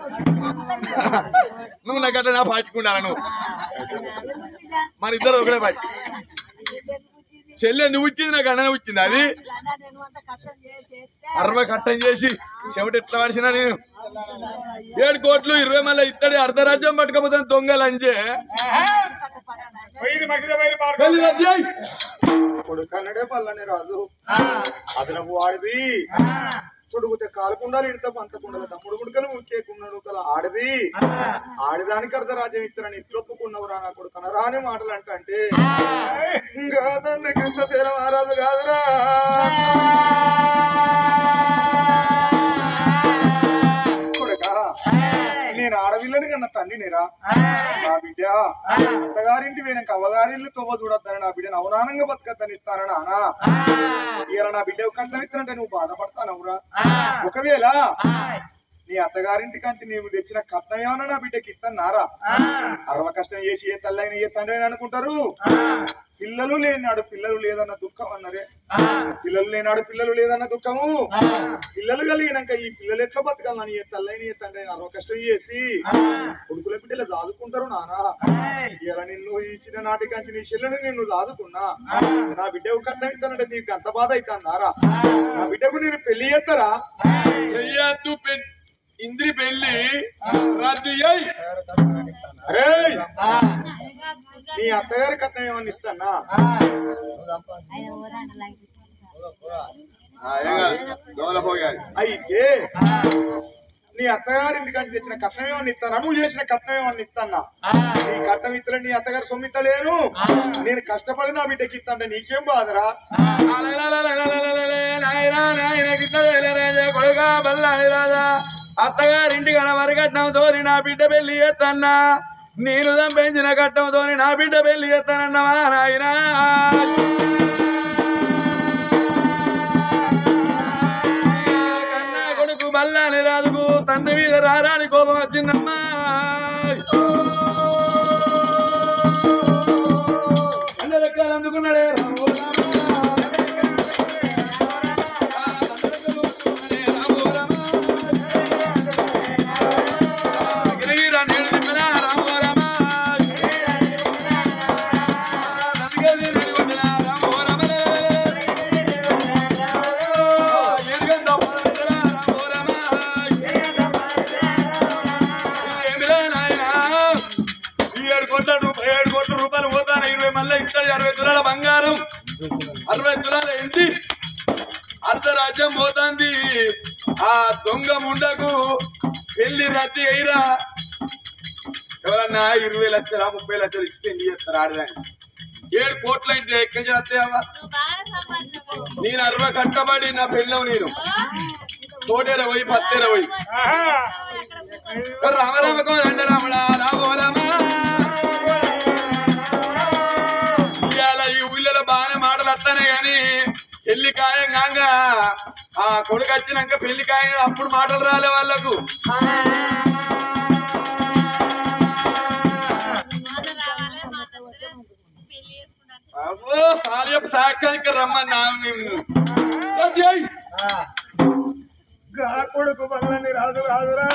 నువ్వు నాకు అట్లా నా పాటికున్నాను నువ్వు, మన ఇద్దరు ఒకటే పాటి. చెల్లె నువ్వు ఇచ్చింది, నాకు అన్ననే వచ్చింది. అది 60 కట్టం చేసి చెవిటి ఎట్లా పడిచినా నేను 7 కోట్లు 20 మళ్ళీ ఇత్తడి అర్ధరాజ్యం పట్టుకపోతాను. దొంగలు అంజే కొడుకన్నడే పల్లని రాజు అదనపు వాడిది. కొడుకుతే కాలుకుండాలి ఇంత పంతకుండాలి తమ్ముడు గుడుకలు ముక్కేకున్నాడు కదా ఆడిది. ఆడిదానికి అర్ధరాజ్యం ఇస్తారని ఇట్లొప్పుకున్నవురా నా కొడుకు అనరాని మాటలు అంటే ఇంకా తండ్రి కృష్ణశైల మహారాజు కాదురా. కొడుక నేను ఆడపిల్లని కన్నా తండ్రినిరా. నా బిడ్డ అత్తగారింటి పోయినాక అవ్వగారిల్లు తొవ్వ చూడొద్దని నా బిడ్డను అవనానంగా బతకద్దని ఇస్తాను నానా. ఇలా నా బిడ్డ కట్నం ఇస్తానంటే నువ్వు బాధపడతానవురా. ఒకవేళ నీ అత్తగారింటి కంటే నీవు తెచ్చిన కట్నం ఏమన్నా నా బిడ్డకి ఇస్తానారా? 60 కష్టం చేసి ఏ తల్లైనా ఏ తండ్రి అని అనుకుంటారు. పిల్లలు లేనాడు పిల్లలు లేదన్న దుఃఖం అన్నదే. పిల్లలు లేనాడు పిల్లలు లేదన్న దుఃఖము. పిల్లలు కలిగినాక ఈ పిల్లలు ఎట్లా బతకాలని ఏ తల్లైన ఏ తండ్రి 60 కష్టం చేసి కొడుకుల బిడ్డలు దాదుకుంటారు నానా. ఇలా నిన్ను ఇచ్చిన నాటికంచి నీ చెల్లెని నిన్ను దాదుకున్నా. నా బిడ్డకు కట్నం ఇస్తానంటే నీకు అంత బాధ అవుతానారా? నా బిడ్డకు నేను పెళ్లి చేస్తారా? చెయ్యద్దు. ఇంద్రి పెళ్లి రద్దు. అరే నీ అత్తగారి కట్నం ఏమన్నా ఇస్తానా? అయితే నీ అత్తగారింటి కానీ తెచ్చిన కట్నం ఏమన్నా ఇస్తానా? నువ్వు చేసిన కట్నం ఏమన్నా ఇస్తానా? నీ కట్నం ఇస్తలే నీ అత్తగారు సొమ్మిత్తలేను. నేను కష్టపడి నా బిడ్డకి ఇస్తాంటే నీకేం బాధరా? కొడుగా బల్లాని రాజా అత్తగారింటి కన మరి కట్నంతో నా బిడ్డ పెళ్లి చేస్తాన్నా. నేను పెంచిన కట్నంతో నా బిడ్డ పెళ్లి చేస్తానన్నమా నాయనా. కన్నా కొడుకు బల్లాని రాజుకు తండ్రి మీద రారాని కోపం వచ్చిందమ్మా. అన్ని రకాలు అందుకున్నాడే మళ్ళీ ఇస్తాడు. 60 తులాల బంగారం 60 తులాల ఇంటి అర్ధరాజ్యం పోతుంది. ఆ దొంగ ముండకు పెళ్లి రద్దు అయ్యిరా. ఎవరన్నా 20 లక్షల 30 లక్షలు ఇస్తే చేస్తారు ఆడదాన్ని. 7 కోట్ల ఇంటి ఎక్కడి నుంచి వస్తాయమ్మా? నేను అరవ కట్టబడి నా పెళ్ళం నేను తోటేర పోయి పత్తేర పోయి రామరామకో రండ రామడా రామోలమా ఇవాళ ఈ ఊళ్ళలో బాగానే మాటలు వస్తానే గాని పెళ్లి ఖాయం కాక ఆ కొడుకు వచ్చినాక పెళ్లి ఖాయం అప్పుడు మాటలు రాలే వాళ్ళకు అబ్బో సారీ సాకానికి రమ్మన్నా కొడుకు పనులన్నీ రాదు రాదురా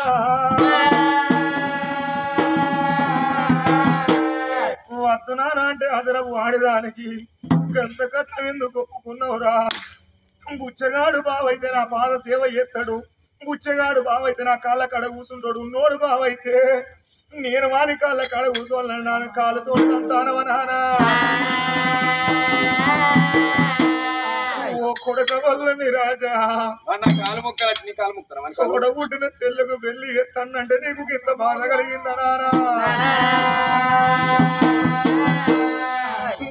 వస్తున్నానా అంటే అదరపు వాడిదానికి గంత కష్టం ఎందుకు ఒప్పుకున్నావురా బుచ్చగాడు బావైతే నా పాద సేవ చేస్తాడు బుచ్చగాడు బావైతే నా కాళ్ళ కాడ కూర్చుంటాడు నోడు బావైతే నేను వాని కాళ్ళ కాడ కూర్చోవాలన్నాను కాళ్ళతో సంతానమనానా ఓ కొడుక వల్లని రాజా నా కాలు మొక్కలు నీ కాలు మొక్కరా కొడ పుట్టిన చెల్లకు వెళ్ళి ఎత్తానంటే నీకు ఇంత బాధ కలిగిందా నానా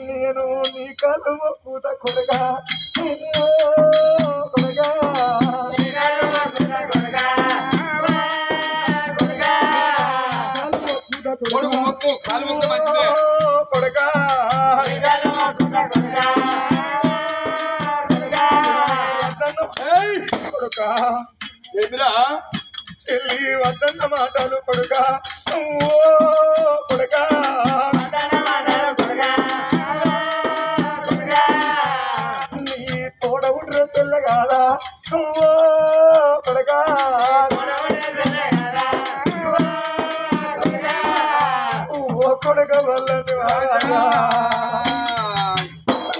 నేను నీ కాలు మొక్కుత కొడగా కొడగా కొడుకు మొక్కు కాలు మొక్క మంచిదే కొడగా కొడుక ఎదురా చెల్లి వద్దన్న మాటలు కొడుక ఓ కొడుక నీ తోడ ఉండ్ర తెల్లగాల ఓ కొడుక ఓ కొడుక వల్లని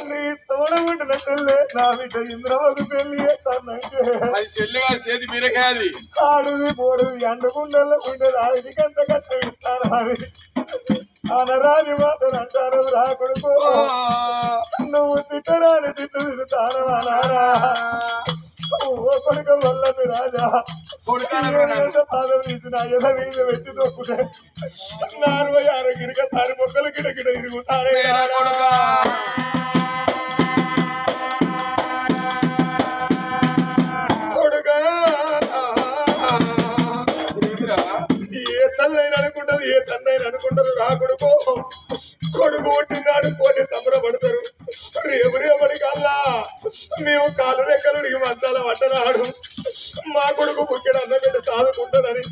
నీ తోడ ఉండిన తెల్లే నా బిడ్డ ఇంద్రవకు పెళ్లి చేస్తానంటే అది చెల్లిగా చేతి బీరకాయది ఆడుది పోడుది అండుకుండల్లో ఉండేది ఆడికి అంత కష్టం ఇస్తాను అది అనరాని మాటలు అంటారు రా కొడుకు నువ్వు తిట్టరాని తిట్టు తిరుగుతాను అనారా ఓ కొడుకు వల్లని రాజా పాదం తీసిన ఎద మీద పెట్టి తోకుంటే 46 గిరిక సారి మొక్కలు గిడగిడ ఇరుగుతారే ఏ తల్లైనా అనుకుంటారు ఏ తండ్రైనా అనుకుంటారు రా కొడుకు కొడుకు పుట్టినాడు పోనీ సంబరపడతారు రేపటి కల్లా మేము కాలు రెక్కలు మంచాల పట్టనాడు మా కొడుకు పుట్టాడు అన్న బిడ్డ సాదుకుంటానని